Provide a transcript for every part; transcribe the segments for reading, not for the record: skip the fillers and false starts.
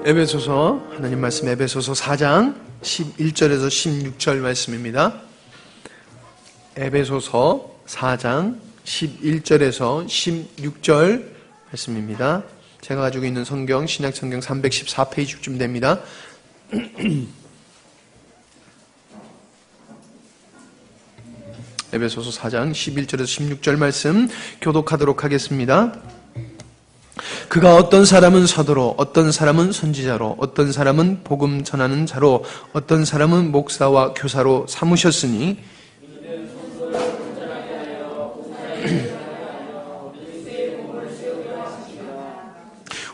에베소서 하나님 말씀 에베소서 4장 11절에서 16절 말씀입니다. 에베소서 4장 11절에서 16절 말씀입니다. 제가 가지고 있는 성경 신약성경 314페이지쯤 됩니다. 에베소서 4장 11절에서 16절 말씀 교독하도록 하겠습니다. 그가 어떤 사람은 사도로, 어떤 사람은 선지자로, 어떤 사람은 복음 전하는 자로, 어떤 사람은 목사와 교사로 삼으셨으니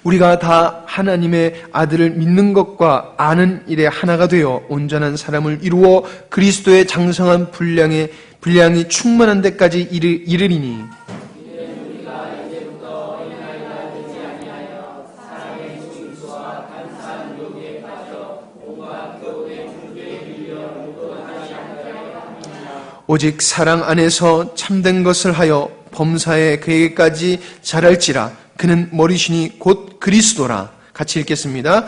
우리가 다 하나님의 아들을 믿는 것과 아는 일에 하나가 되어 온전한 사람을 이루어 그리스도의 장성한 분량이 충만한 데까지 이르리니 오직 사랑 안에서 참된 것을 하여 범사에 그에게까지 자랄지라. 그는 머리시니 곧 그리스도라. 같이 읽겠습니다.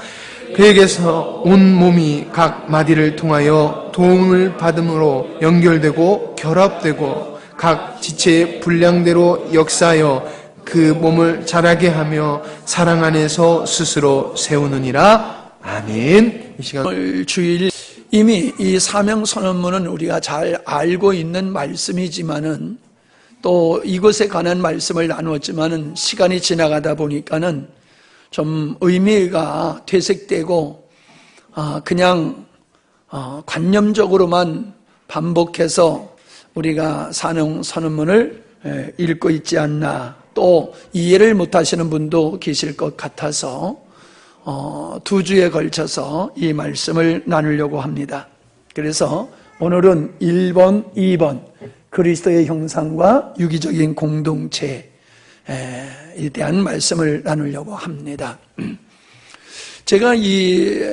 그에게서 온 몸이 각 마디를 통하여 도움을 받음으로 연결되고 결합되고 각 지체의 분량대로 역사하여 그 몸을 자라게 하며 사랑 안에서 스스로 세우느니라. 아멘. 이 시간 오늘 주일 이미 이 사명 선언문은 우리가 잘 알고 있는 말씀이지만은 또 이것에 관한 말씀을 나누었지만은 시간이 지나가다 보니까는 좀 의미가 퇴색되고 그냥 관념적으로만 반복해서 우리가 사명 선언문을 읽고 있지 않나, 또 이해를 못하시는 분도 계실 것 같아서 2주에 걸쳐서 이 말씀을 나누려고 합니다. 그래서 오늘은 1번, 2번 그리스도의 형상과 유기적인 공동체에 대한 말씀을 나누려고 합니다. 제가 이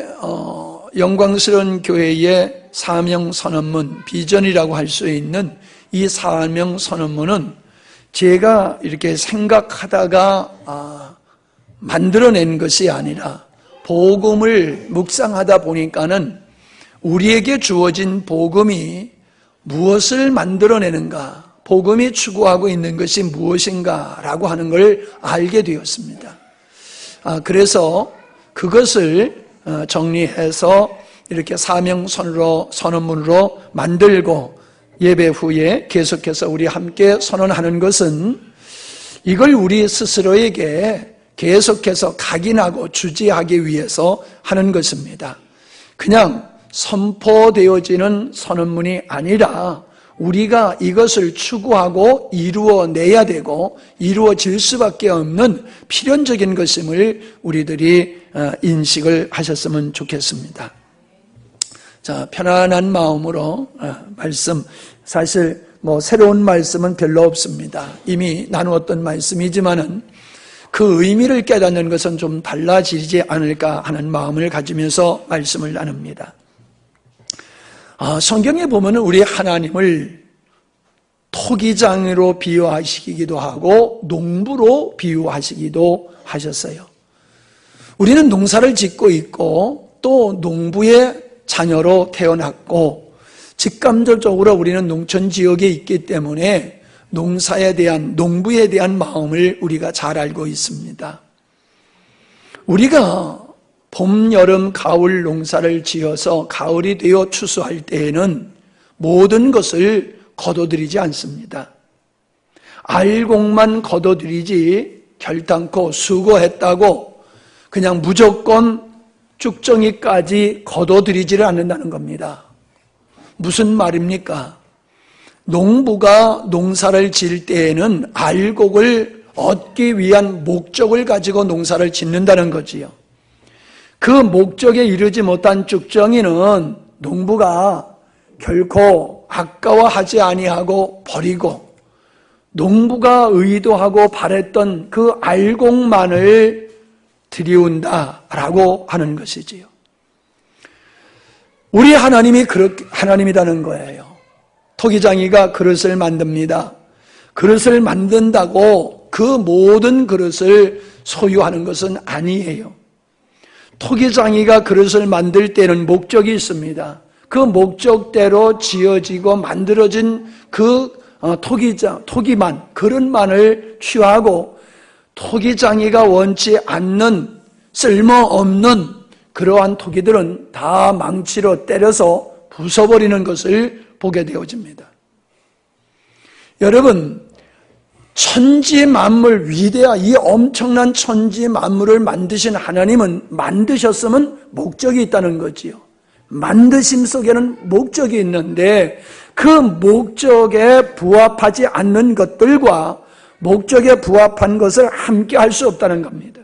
영광스러운 교회의 사명선언문, 비전이라고 할 수 있는 이 사명선언문은 제가 이렇게 생각하다가 만들어낸 것이 아니라 복음을 묵상하다 보니까는 우리에게 주어진 복음이 무엇을 만들어내는가, 복음이 추구하고 있는 것이 무엇인가라고 하는 걸 알게 되었습니다. 그래서 그것을 정리해서 이렇게 사명선언문으로 만들고 예배 후에 계속해서 우리 함께 선언하는 것은 이걸 우리 스스로에게 계속해서 각인하고 주지하기 위해서 하는 것입니다. 그냥 선포되어지는 선언문이 아니라 우리가 이것을 추구하고 이루어내야 되고 이루어질 수밖에 없는 필연적인 것임을 우리들이 인식을 하셨으면 좋겠습니다. 자, 편안한 마음으로 말씀, 사실 새로운 말씀은 별로 없습니다. 이미 나누었던 말씀이지만은 그 의미를 깨닫는 것은 좀 달라지지 않을까 하는 마음을 가지면서 말씀을 나눕니다. 성경에 보면은 우리 하나님을 토기장으로 비유하시기도 하고 농부로 비유하시기도 하셨어요. 우리는 농사를 짓고 있고 또 농부의 자녀로 태어났고 직감적으로 우리는 농촌 지역에 있기 때문에 농사에 대한, 농부에 대한 마음을 우리가 잘 알고 있습니다. 우리가 봄, 여름, 가을 농사를 지어서 가을이 되어 추수할 때에는 모든 것을 거둬들이지 않습니다. 알곡만 거둬들이지 결단코 수고했다고 그냥 무조건 쭉정이까지 거둬들이지를 않는다는 겁니다. 무슨 말입니까? 농부가 농사를 지을 때에는 알곡을 얻기 위한 목적을 가지고 농사를 짓는다는 거지요. 그 목적에 이르지 못한 쭉정이는 농부가 결코 아까워하지 아니하고 버리고 농부가 의도하고 바랬던 그 알곡만을 들이운다라고 하는 것이지요. 우리 하나님이 그렇게 하나님이라는 거예요. 토기장이가 그릇을 만듭니다. 그릇을 만든다고 그 모든 그릇을 소유하는 것은 아니에요. 토기장이가 그릇을 만들 때는 목적이 있습니다. 그 목적대로 지어지고 만들어진 그 토기만, 그릇만을 취하고 토기장이가 원치 않는 쓸모없는 그러한 토기들은 다 망치로 때려서 부숴버리는 것을 보게 되어집니다. 여러분, 천지 만물 위대한 이 엄청난 천지 만물을 만드신 하나님은 만드셨으면 목적이 있다는 거지요. 만드심 속에는 목적이 있는데 그 목적에 부합하지 않는 것들과 목적에 부합한 것을 함께 할 수 없다는 겁니다.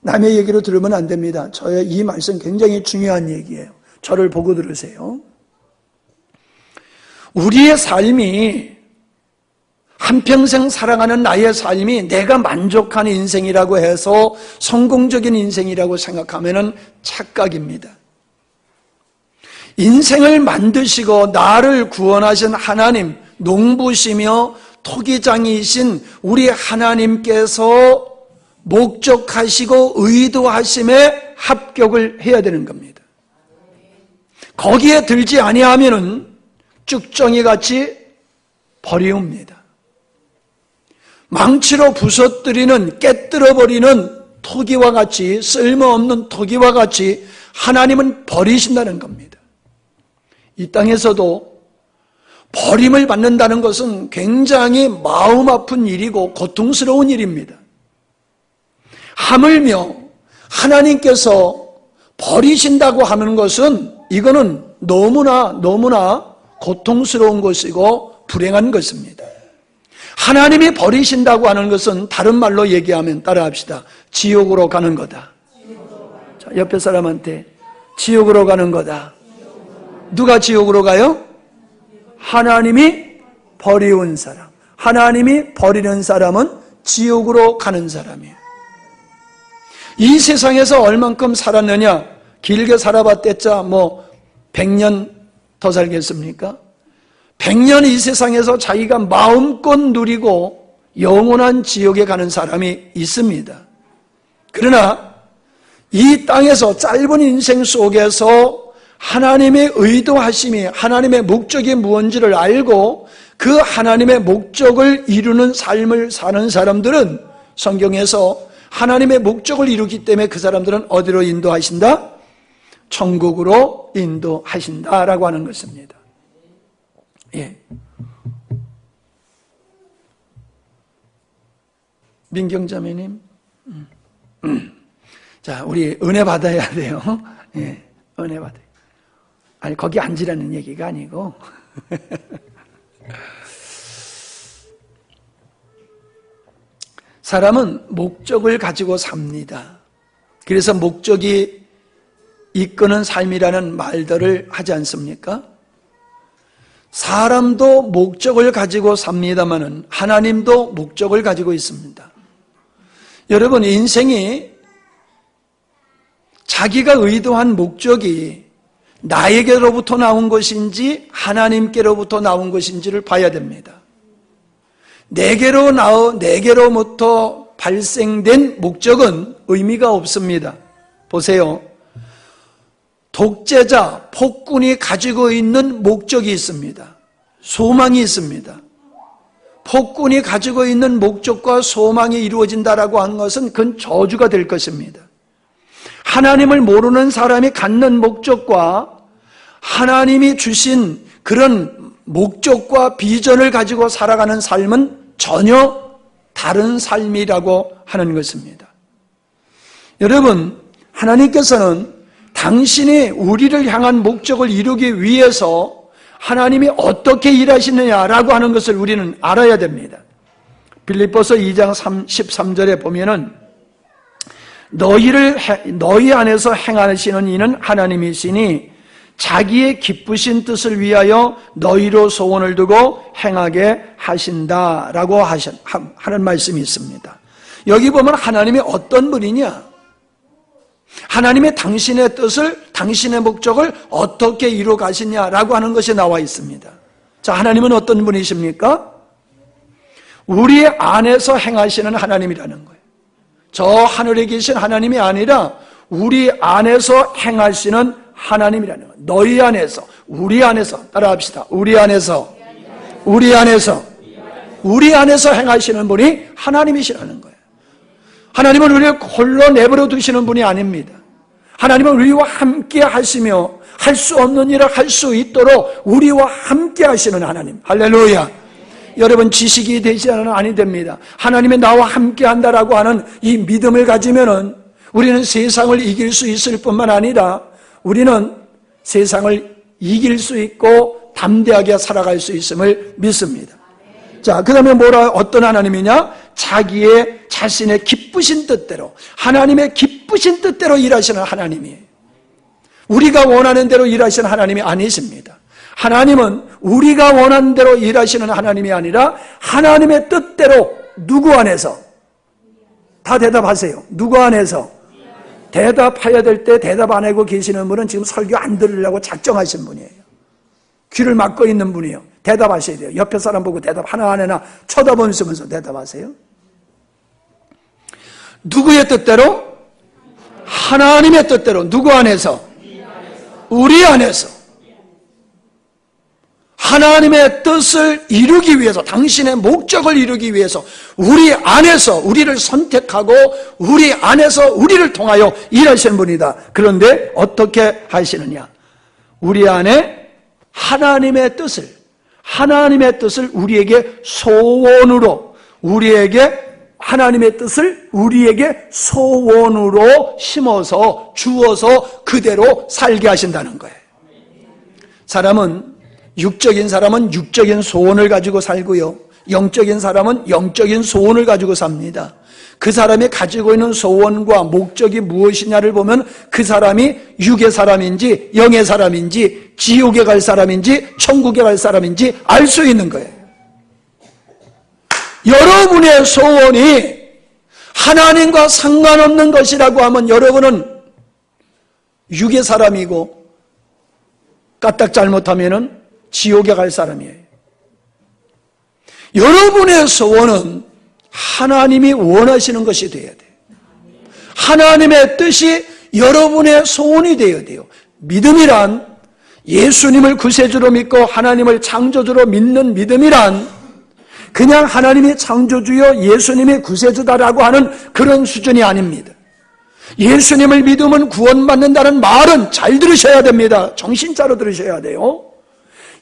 남의 얘기로 들으면 안 됩니다. 저의 이 말씀 굉장히 중요한 얘기예요. 저를 보고 들으세요. 우리의 삶이 한평생 살아가는 나의 삶이 내가 만족하는 인생이라고 해서 성공적인 인생이라고 생각하면 착각입니다. 인생을 만드시고 나를 구원하신 하나님, 농부시며 토기장이신 우리 하나님께서 목적하시고 의도하심에 합격을 해야 되는 겁니다. 거기에 들지 아니하면은 쭉정이같이 버리웁니다. 망치로 부서뜨리는, 깨뜨려버리는 토기와 같이, 쓸모없는 토기와 같이 하나님은 버리신다는 겁니다. 이 땅에서도 버림을 받는다는 것은 굉장히 마음 아픈 일이고 고통스러운 일입니다. 하물며 하나님께서 버리신다고 하는 것은 이거는 너무나 고통스러운 것이고 불행한 것입니다. 하나님이 버리신다고 하는 것은 다른 말로 얘기하면 따라합시다. 지옥으로 가는 거다. 자, 옆에 사람한테 지옥으로 가는 거다. 누가 지옥으로 가요? 하나님이 버리운 사람. 하나님이 버리는 사람은 지옥으로 가는 사람이에요. 이 세상에서 얼만큼 살았느냐? 길게 살아봤댔자 100년 더 살겠습니까? 100년 이 세상에서 자기가 마음껏 누리고 영원한 지옥에 가는 사람이 있습니다. 그러나 이 땅에서 짧은 인생 속에서 하나님의 의도하심이, 하나님의 목적이 무엇인지를 알고 그 하나님의 목적을 이루는 삶을 사는 사람들은 성경에서 하나님의 목적을 이루기 때문에 그 사람들은 어디로 인도하신다? 천국으로 인도하신다라고 하는 것입니다. 예. 민경자매님, 자, 우리 은혜 받아야 돼요. 예, 은혜 받아요. 아니, 거기 앉으라는 얘기가 아니고. 사람은 목적을 가지고 삽니다. 그래서 목적이 이끄는 삶이라는 말들을 하지 않습니까? 사람도 목적을 가지고 삽니다마는 하나님도 목적을 가지고 있습니다. 여러분, 인생이 자기가 의도한 목적이 나에게로부터 나온 것인지 하나님께로부터 나온 것인지를 봐야 됩니다. 내게로부터 발생된 목적은 의미가 없습니다. 보세요. 독재자, 폭군이 가지고 있는 목적이 있습니다. 소망이 있습니다. 폭군이 가지고 있는 목적과 소망이 이루어진다라고 하는 것은 그건 저주가 될 것입니다. 하나님을 모르는 사람이 갖는 목적과 하나님이 주신 그런 목적과 비전을 가지고 살아가는 삶은 전혀 다른 삶이라고 하는 것입니다. 여러분, 하나님께서는 당신이 우리를 향한 목적을 이루기 위해서 하나님이 어떻게 일하시느냐라고 하는 것을 우리는 알아야 됩니다. 빌립보서 2장 13절에 보면은 너희 안에서 행하시는 이는 하나님이시니 자기의 기쁘신 뜻을 위하여 너희로 소원을 두고 행하게 하신다라고 하는 말씀이 있습니다. 여기 보면 하나님이 어떤 분이냐? 하나님의 당신의 뜻을, 당신의 목적을 어떻게 이루 가시냐라고 하는 것이 나와 있습니다. 자, 하나님은 어떤 분이십니까? 우리 안에서 행하시는 하나님이라는 거예요. 저 하늘에 계신 하나님이 아니라 우리 안에서 행하시는 하나님이라는 거예요. 너희 안에서, 우리 안에서, 따라합시다. 우리 안에서 행하시는 분이 하나님이시라는 거예요. 하나님은 우리를 홀로 내버려 두시는 분이 아닙니다. 하나님은 우리와 함께 하시며 할 수 없는 일을 할 수 있도록 우리와 함께 하시는 하나님. 할렐루야. 여러분, 지식이 되지 않으면 아니 됩니다. 하나님이 나와 함께 한다라고 하는 이 믿음을 가지면은 우리는 세상을 이길 수 있을 뿐만 아니라 우리는 세상을 이길 수 있고 담대하게 살아갈 수 있음을 믿습니다. 자, 그 다음에 어떤 하나님이냐? 자신의 기쁘신 뜻대로, 하나님의 기쁘신 뜻대로 일하시는 하나님이에요. 우리가 원하는 대로 일하시는 하나님이 아니십니다. 하나님은 우리가 원하는 대로 일하시는 하나님이 아니라 하나님의 뜻대로 누구 안에서? 다 대답하세요. 누구 안에서? 대답해야 될 때 대답 안 하고 계시는 분은 지금 설교 안 들으려고 작정하신 분이에요. 귀를 막고 있는 분이에요. 대답하셔야 돼요. 옆에 사람 보고 대답 하나 안 해나 쳐다보면서 대답하세요. 누구의 뜻대로? 하나님의 뜻대로. 누구 안에서? 우리 안에서. 하나님의 뜻을 이루기 위해서, 당신의 목적을 이루기 위해서 우리 안에서 우리를 선택하고 우리 안에서 우리를 통하여 일하시는 분이다. 그런데 어떻게 하시느냐? 우리 안에 하나님의 뜻을 우리에게 소원으로, 하나님의 뜻을 우리에게 소원으로 심어서 주어서 그대로 살게 하신다는 거예요. 육적인 사람은 육적인 소원을 가지고 살고요, 영적인 사람은 영적인 소원을 가지고 삽니다. 그 사람이 가지고 있는 소원과 목적이 무엇이냐를 보면 그 사람이 육의 사람인지 영의 사람인지 지옥에 갈 사람인지 천국에 갈 사람인지 알 수 있는 거예요. 여러분의 소원이 하나님과 상관없는 것이라고 하면 여러분은 육의 사람이고 까딱 잘못하면은 지옥에 갈 사람이에요. 여러분의 소원은 하나님이 원하시는 것이 되어야 돼요. 하나님의 뜻이 여러분의 소원이 되어야 돼요. 믿음이란, 예수님을 구세주로 믿고 하나님을 창조주로 믿는 믿음이란 그냥 하나님이 창조주요 예수님이 구세주다라고 하는 그런 수준이 아닙니다. 예수님을 믿으면 구원받는다는 말은 잘 들으셔야 됩니다. 정신차려 들으셔야 돼요.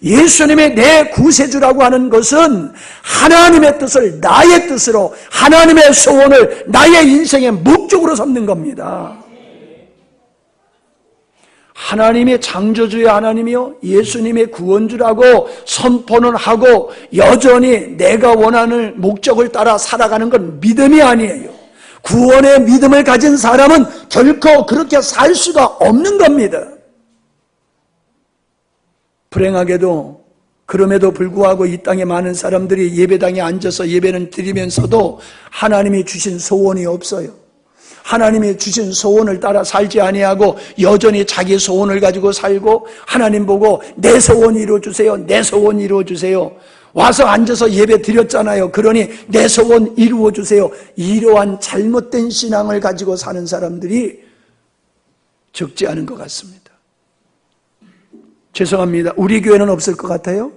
예수님의 내 구세주라고 하는 것은 하나님의 뜻을 나의 뜻으로, 하나님의 소원을 나의 인생의 목적으로 삼는 겁니다. 하나님의 창조주의 하나님이요 예수님의 구원주라고 선포는 하고 여전히 내가 원하는 목적을 따라 살아가는 건 믿음이 아니에요. 구원의 믿음을 가진 사람은 결코 그렇게 살 수가 없는 겁니다. 불행하게도 그럼에도 불구하고 이 땅에 많은 사람들이 예배당에 앉아서 예배는 드리면서도 하나님이 주신 소원이 없어요. 하나님이 주신 소원을 따라 살지 아니하고 여전히 자기 소원을 가지고 살고 하나님 보고 내 소원 이루어주세요. 내 소원 이루어주세요. 와서 앉아서 예배 드렸잖아요. 그러니 내 소원 이루어주세요. 이러한 잘못된 신앙을 가지고 사는 사람들이 적지 않은 것 같습니다. 죄송합니다. 우리 교회는 없을 것 같아요?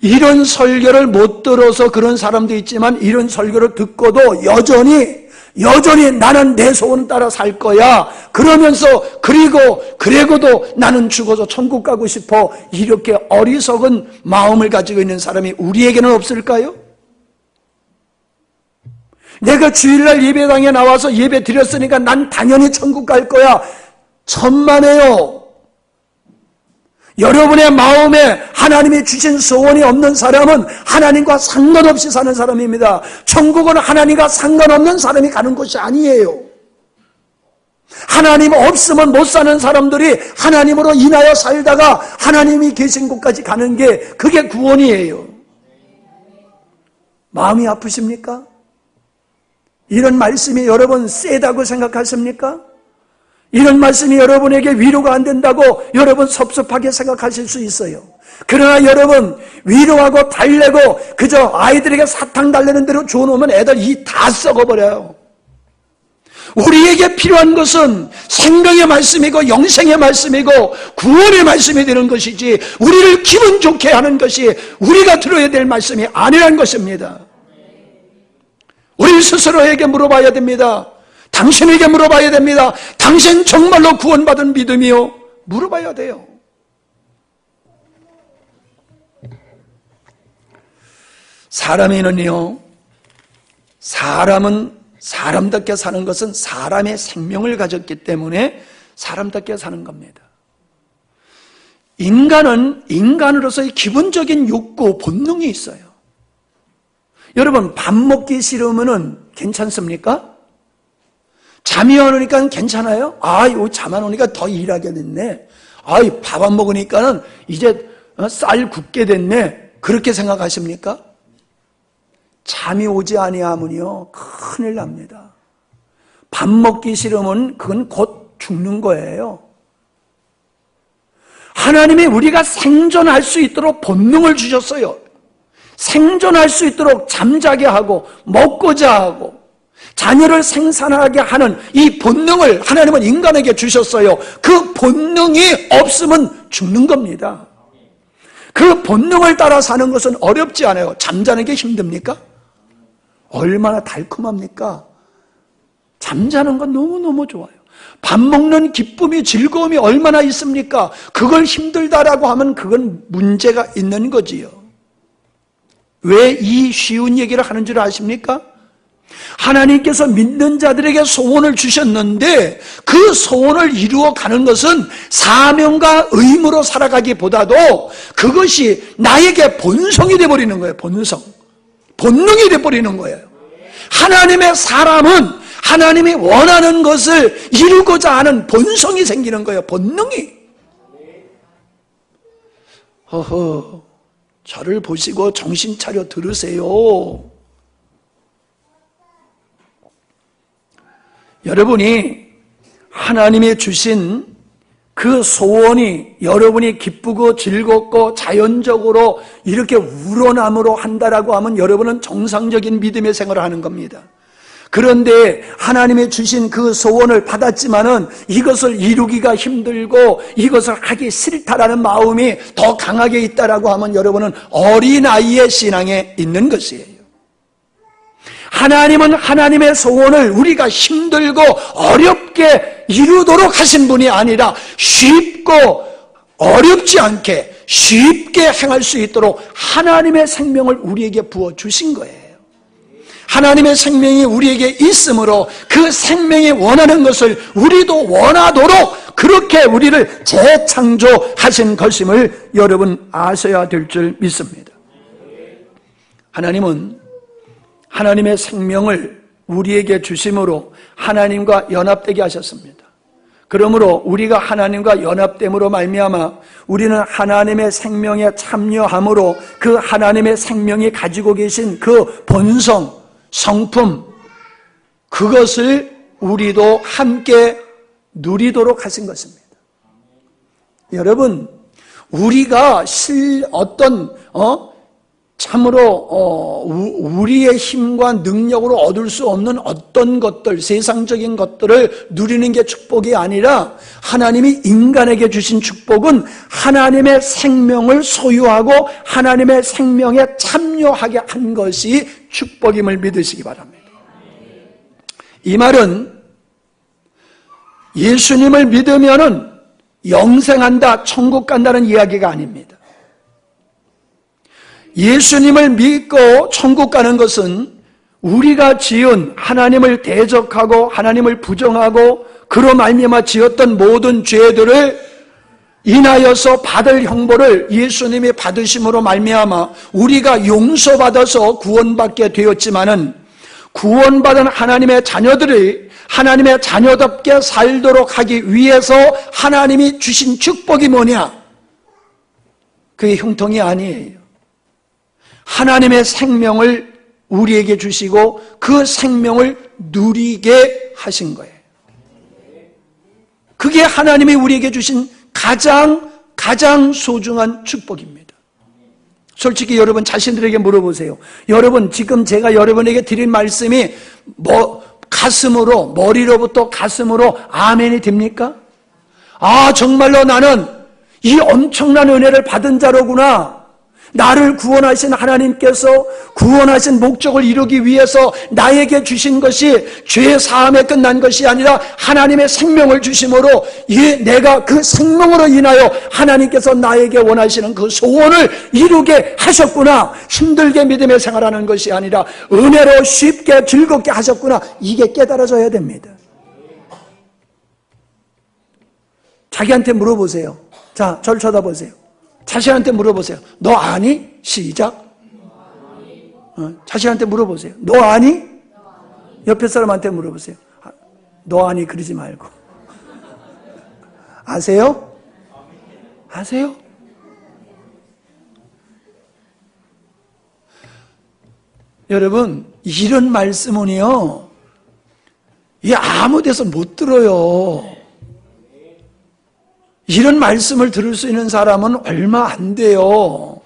이런 설교를 못 들어서 그런 사람도 있지만 이런 설교를 듣고도 여전히 나는 내 소원 따라 살 거야. 그러면서 그리고도 나는 죽어서 천국 가고 싶어. 이렇게 어리석은 마음을 가지고 있는 사람이 우리에게는 없을까요? 내가 주일날 예배당에 나와서 예배 드렸으니까 난 당연히 천국 갈 거야. 천만에요. 여러분의 마음에 하나님이 주신 소원이 없는 사람은 하나님과 상관없이 사는 사람입니다. 천국은 하나님과 상관없는 사람이 가는 곳이 아니에요. 하나님 없으면 못 사는 사람들이 하나님으로 인하여 살다가 하나님이 계신 곳까지 가는 게 그게 구원이에요. 마음이 아프십니까? 이런 말씀이 여러분 세다고 생각하십니까? 이런 말씀이 여러분에게 위로가 안 된다고 여러분 섭섭하게 생각하실 수 있어요. 그러나 여러분, 위로하고 달래고 그저 아이들에게 사탕 달래는 대로 줘놓으면 애들 이 다 썩어버려요. 우리에게 필요한 것은 생명의 말씀이고 영생의 말씀이고 구원의 말씀이 되는 것이지, 우리를 기분 좋게 하는 것이 우리가 들어야 될 말씀이 아니라는 것입니다. 우리 스스로에게 물어봐야 됩니다. 당신에게 물어봐야 됩니다. 당신 정말로 구원받은 믿음이요? 물어봐야 돼요. 사람은 사람답게 사는 것은 사람의 생명을 가졌기 때문에 사람답게 사는 겁니다. 인간은 인간으로서의 기본적인 욕구, 본능이 있어요. 여러분, 밥 먹기 싫으면 괜찮습니까? 잠이 안 오니까 괜찮아요? 잠 안 오니까 더 일하게 됐네. 밥 안 먹으니까는 이제 쌀 굽게 됐네. 그렇게 생각하십니까? 잠이 오지 아니하면요, 큰일 납니다. 밥 먹기 싫으면 그건 곧 죽는 거예요. 하나님이 우리가 생존할 수 있도록 본능을 주셨어요. 생존할 수 있도록 잠자게 하고 먹고자 하고 자녀를 생산하게 하는 이 본능을 하나님은 인간에게 주셨어요. 그 본능이 없으면 죽는 겁니다. 그 본능을 따라 사는 것은 어렵지 않아요. 잠자는 게 힘듭니까? 얼마나 달콤합니까? 잠자는 건 너무너무 좋아요. 밥 먹는 기쁨이, 즐거움이 얼마나 있습니까? 그걸 힘들다라고 하면 그건 문제가 있는 거지요. 왜 이 쉬운 얘기를 하는 줄 아십니까? 하나님께서 믿는 자들에게 소원을 주셨는데 그 소원을 이루어가는 것은 사명과 의무로 살아가기보다도 그것이 나에게 본성이 되어버리는 거예요. 본능이 되어버리는 거예요. 하나님의 사람은 하나님이 원하는 것을 이루고자 하는 본성이 생기는 거예요. 본능이. 저를 보시고 정신 차려 들으세요. 여러분이 하나님이 주신 그 소원이 여러분이 기쁘고 즐겁고 자연적으로 이렇게 우러남으로 한다라고 하면 여러분은 정상적인 믿음의 생활을 하는 겁니다. 그런데 하나님이 주신 그 소원을 받았지만은 이것을 이루기가 힘들고 이것을 하기 싫다라는 마음이 더 강하게 있다라고 하면 여러분은 어린아이의 신앙에 있는 것이에요. 하나님은 하나님의 소원을 우리가 힘들고 어렵게 이루도록 하신 분이 아니라 쉽고 어렵지 않게 쉽게 행할 수 있도록 하나님의 생명을 우리에게 부어주신 거예요. 하나님의 생명이 우리에게 있으므로 그 생명이 원하는 것을 우리도 원하도록 그렇게 우리를 재창조하신 것임을 여러분 아셔야 될 줄 믿습니다. 하나님은 하나님의 생명을 우리에게 주심으로 하나님과 연합되게 하셨습니다. 그러므로 우리가 하나님과 연합됨으로 말미암아 우리는 하나님의 생명에 참여함으로 그 하나님의 생명이 가지고 계신 그 본성, 성품, 그것을 우리도 함께 누리도록 하신 것입니다. 여러분, 우리가 참으로 우리의 힘과 능력으로 얻을 수 없는 어떤 것들, 세상적인 것들을 누리는 게 축복이 아니라 하나님이 인간에게 주신 축복은 하나님의 생명을 소유하고 하나님의 생명에 참여하게 한 것이 축복임을 믿으시기 바랍니다. 이 말은 예수님을 믿으면은 영생한다, 천국 간다는 이야기가 아닙니다. 예수님을 믿고 천국 가는 것은 우리가 지은 하나님을 대적하고 하나님을 부정하고 그로 말미암아 지었던 모든 죄들을 인하여서 받을 형벌을 예수님이 받으심으로 말미암아 우리가 용서받아서 구원받게 되었지만은 구원받은 하나님의 자녀들이 하나님의 자녀답게 살도록 하기 위해서 하나님이 주신 축복이 뭐냐? 그게 형통이 아니에요. 하나님의 생명을 우리에게 주시고 그 생명을 누리게 하신 거예요. 그게 하나님이 우리에게 주신 가장 소중한 축복입니다. 솔직히 여러분 자신들에게 물어보세요. 여러분 지금 제가 여러분에게 드린 말씀이 가슴으로, 머리로부터 가슴으로 아멘이 됩니까? 아, 정말로 나는 이 엄청난 은혜를 받은 자로구나. 나를 구원하신 하나님께서 구원하신 목적을 이루기 위해서 나에게 주신 것이 죄 사함에 끝난 것이 아니라 하나님의 생명을 주심으로 내가 그 생명으로 인하여 하나님께서 나에게 원하시는 그 소원을 이루게 하셨구나. 힘들게 믿음의 생활하는 것이 아니라 은혜로 쉽게 즐겁게 하셨구나. 이게 깨달아져야 됩니다. 자기한테 물어보세요. 자, 저를 쳐다보세요. 자신한테 물어보세요. 너 아니? 시작. 자신한테 물어보세요. 너 아니? 옆에 사람한테 물어보세요. 너 아니? 그러지 말고. 아세요? 아세요? 여러분, 이런 말씀은요, 이 아무 데서 못 들어요. 이런 말씀을 들을 수 있는 사람은 얼마 안 돼요.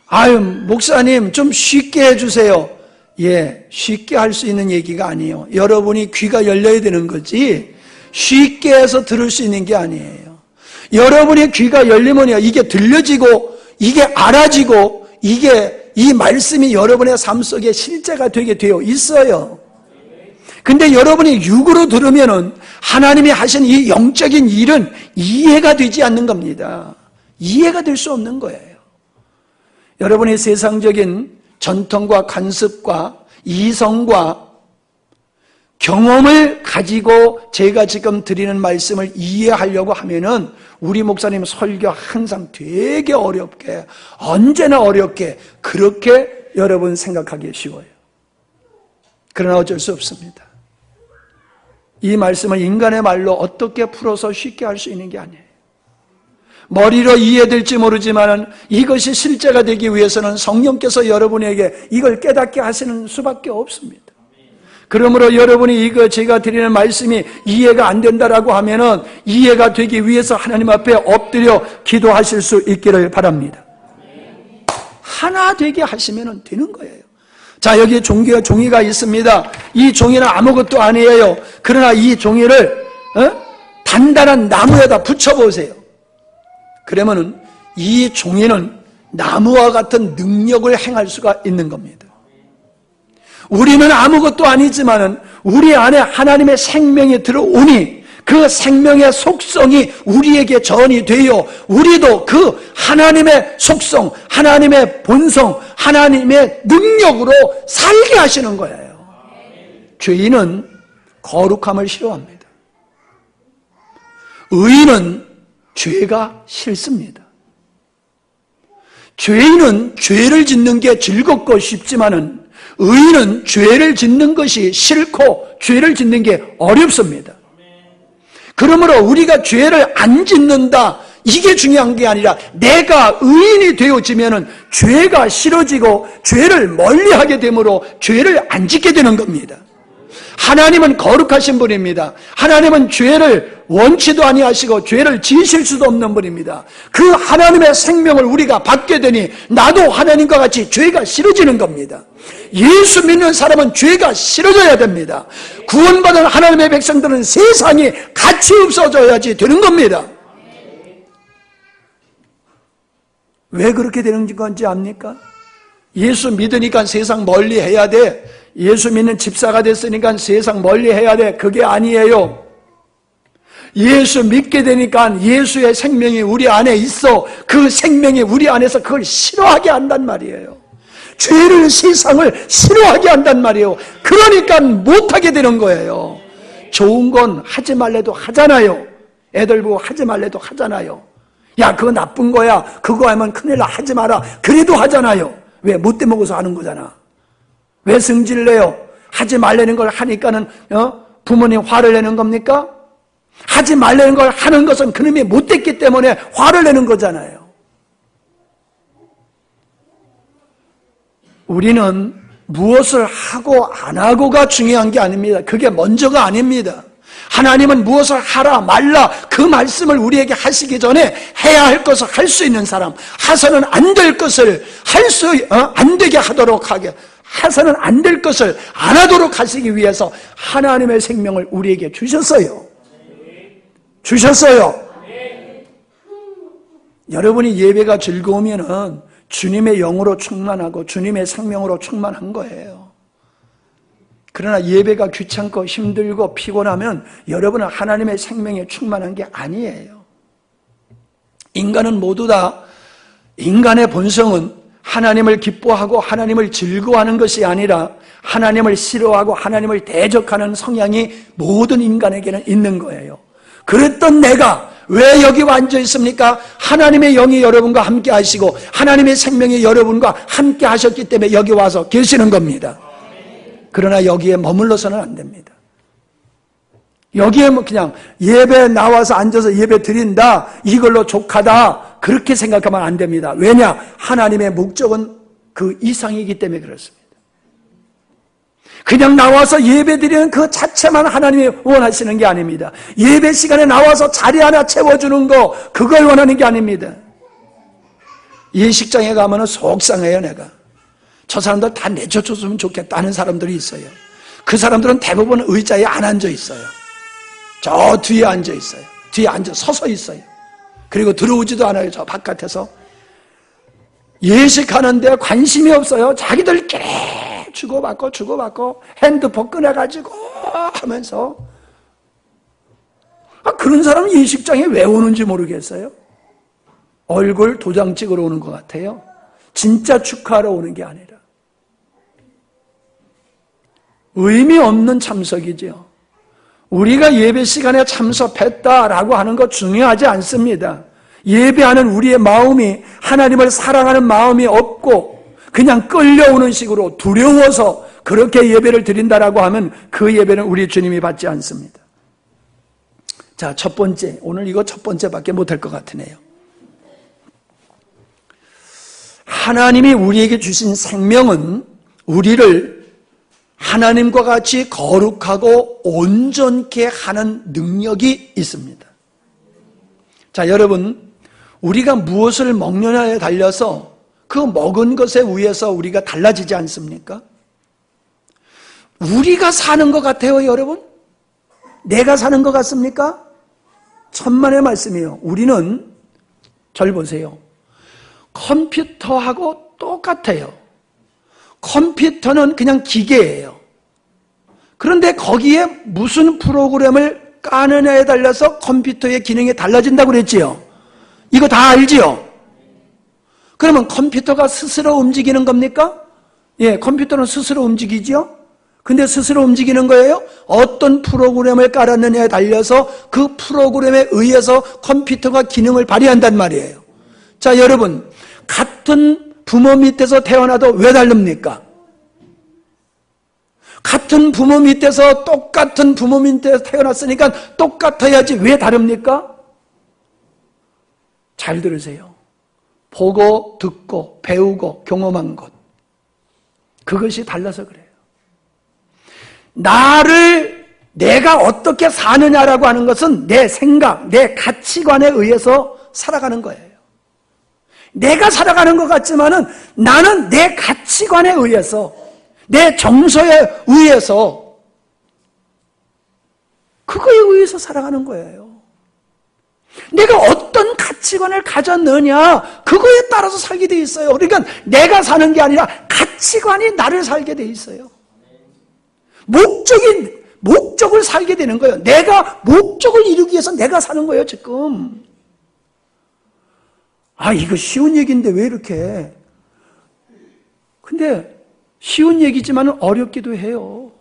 아유, 목사님 좀 쉽게 해주세요. 예, 쉽게 할 수 있는 얘기가 아니에요. 여러분이 귀가 열려야 되는 거지 쉽게 해서 들을 수 있는 게 아니에요. 여러분의 귀가 열리면요, 이게 들려지고 이게 알아지고 이 말씀이 여러분의 삶 속에 실제가 되게 되어 있어요. 근데 여러분이 육으로 들으면은 하나님이 하신 이 영적인 일은 이해가 되지 않는 겁니다. 이해가 될 수 없는 거예요. 여러분의 세상적인 전통과 관습과 이성과 경험을 가지고 제가 지금 드리는 말씀을 이해하려고 하면은 우리 목사님 설교 항상 되게 어렵게, 언제나 어렵게 그렇게 여러분 생각하기 쉬워요. 그러나 어쩔 수 없습니다. 이 말씀을 인간의 말로 어떻게 풀어서 쉽게 할 수 있는 게 아니에요. 머리로 이해될지 모르지만 이것이 실제가 되기 위해서는 성령께서 여러분에게 이걸 깨닫게 하시는 수밖에 없습니다. 그러므로 여러분이 제가 드리는 말씀이 이해가 안 된다라고 하면은 이해가 되기 위해서 하나님 앞에 엎드려 기도하실 수 있기를 바랍니다. 하나 되게 하시면 되는 거예요. 자, 여기 종이가 있습니다. 이 종이는 아무것도 아니에요. 그러나 이 종이를 단단한 나무에다 붙여보세요. 그러면은 이 종이는 나무와 같은 능력을 행할 수가 있는 겁니다. 우리는 아무것도 아니지만은 우리 안에 하나님의 생명이 들어오니 그 생명의 속성이 우리에게 전이 되어 우리도 그 하나님의 속성, 하나님의 본성, 하나님의 능력으로 살게 하시는 거예요. 죄인은 거룩함을 싫어합니다. 의인은 죄가 싫습니다. 죄인은 죄를 짓는 게 즐겁고 쉽지만은 의인은 죄를 짓는 것이 싫고 죄를 짓는 게 어렵습니다. 그러므로 우리가 죄를 안 짓는다, 이게 중요한 게 아니라 내가 의인이 되어지면은 죄가 싫어지고 죄를 멀리하게 되므로 죄를 안 짓게 되는 겁니다. 하나님은 거룩하신 분입니다. 하나님은 죄를 원치도 아니하시고 죄를 지으실 수도 없는 분입니다. 그 하나님의 생명을 우리가 받게 되니 나도 하나님과 같이 죄가 싫어지는 겁니다. 예수 믿는 사람은 죄가 싫어져야 됩니다. 구원받은 하나님의 백성들은 세상이 가치 없어져야지 되는 겁니다. 왜 그렇게 되는 건지 압니까? 예수 믿으니까 세상 멀리 해야 돼. 예수 믿는 집사가 됐으니까 세상 멀리 해야 돼. 그게 아니에요. 예수 믿게 되니까 예수의 생명이 우리 안에 있어. 그 생명이 우리 안에서 그걸 싫어하게 한단 말이에요. 죄를, 세상을 싫어하게 한단 말이에요. 그러니까 못하게 되는 거예요. 좋은 건 하지 말래도 하잖아요. 애들 보고 하지 말래도 하잖아요. 야, 그거 나쁜 거야. 그거 하면 큰일 나. 하지 마라. 그래도 하잖아요. 왜? 못돼 먹어서 하는 거잖아. 왜 성질을 내요? 하지 말라는 걸 하니까는 부모님 화를 내는 겁니까? 하지 말라는 걸 하는 것은 그놈이 못됐기 때문에 화를 내는 거잖아요. 우리는 무엇을 하고 안 하고가 중요한 게 아닙니다. 그게 먼저가 아닙니다. 하나님은 무엇을 하라 말라 그 말씀을 우리에게 하시기 전에 해야 할 것을 할 수 있는 사람, 해서는 안 될 것을 안 되게 하도록 하게, 해서는 안 될 것을 안 하도록 하시기 위해서 하나님의 생명을 우리에게 주셨어요. 여러분이 예배가 즐거우면은 주님의 영으로 충만하고 주님의 생명으로 충만한 거예요. 그러나 예배가 귀찮고 힘들고 피곤하면 여러분은 하나님의 생명에 충만한 게 아니에요. 인간은 모두 다, 인간의 본성은 하나님을 기뻐하고 하나님을 즐거워하는 것이 아니라 하나님을 싫어하고 하나님을 대적하는 성향이 모든 인간에게는 있는 거예요. 그랬던 내가 왜 여기 앉아 있습니까? 하나님의 영이 여러분과 함께 하시고 하나님의 생명이 여러분과 함께 하셨기 때문에 여기 와서 계시는 겁니다. 그러나 여기에 머물러서는 안 됩니다. 여기에 뭐 그냥 예배 나와서 앉아서 예배 드린다, 이걸로 족하다, 그렇게 생각하면 안 됩니다. 왜냐? 하나님의 목적은 그 이상이기 때문에 그렇습니다. 그냥 나와서 예배 드리는 그 자체만 하나님이 원하시는 게 아닙니다. 예배 시간에 나와서 자리 하나 채워주는 거, 그걸 원하는 게 아닙니다. 예식장에 가면 속상해요. 내가 저 사람들 다 내쫓았으면 좋겠다는 사람들이 있어요. 그 사람들은 대부분 의자에 안 앉아 있어요. 저 뒤에 앉아 있어요. 뒤에 앉아 서서 있어요. 그리고 들어오지도 않아요. 저 바깥에서 예식하는데 관심이 없어요. 자기들끼리 주고받고 핸드폰 꺼내가지고 하면서, 그런 사람은 예식장에 왜 오는지 모르겠어요. 얼굴 도장 찍으러 오는 것 같아요. 진짜 축하하러 오는 게 아니라. 의미 없는 참석이죠. 우리가 예배 시간에 참석했다라고 하는 거 중요하지 않습니다. 예배하는 우리의 마음이 하나님을 사랑하는 마음이 없고 그냥 끌려오는 식으로 두려워서 그렇게 예배를 드린다라고 하면 그 예배는 우리 주님이 받지 않습니다. 자, 첫 번째, 오늘 이거 첫 번째밖에 못할 것 같으네요. 하나님이 우리에게 주신 생명은 우리를 하나님과 같이 거룩하고 온전케 하는 능력이 있습니다. 자, 여러분, 우리가 무엇을 먹느냐에 달려서 그 먹은 것에 의해서 우리가 달라지지 않습니까? 우리가 사는 것 같아요, 여러분? 내가 사는 것 같습니까? 천만의 말씀이에요. 우리는, 절 보세요. 컴퓨터하고 똑같아요. 컴퓨터는 그냥 기계예요. 그런데 거기에 무슨 프로그램을 까느냐에 달라서 컴퓨터의 기능이 달라진다고 그랬지요. 이거 다 알지요? 그러면 컴퓨터가 스스로 움직이는 겁니까? 예, 컴퓨터는 스스로 움직이지요? 근데 스스로 움직이는 거예요? 어떤 프로그램을 깔았느냐에 달려서 그 프로그램에 의해서 컴퓨터가 기능을 발휘한단 말이에요. 자, 여러분, 같은 부모 밑에서 태어나도 왜 다릅니까? 같은 부모 밑에서 똑같은 부모 밑에서 태어났으니까 똑같아야지 왜 다릅니까? 잘 들으세요. 보고, 듣고, 배우고, 경험한 것. 그것이 달라서 그래요. 내가 어떻게 사느냐라고 하는 것은 내 생각, 내 가치관에 의해서 살아가는 거예요. 내가 살아가는 것 같지만은 나는 내 가치관에 의해서, 내 정서에 의해서, 그거에 의해서 살아가는 거예요. 내가 어떤 가치관을 가졌느냐, 그거에 따라서 살게 돼 있어요. 그러니까 내가 사는 게 아니라 가치관이 나를 살게 돼 있어요. 목적을 살게 되는 거예요. 내가 목적을 이루기 위해서 내가 사는 거예요, 지금. 이거 쉬운 얘기인데 왜 이렇게. 근데 쉬운 얘기지만 어렵기도 해요.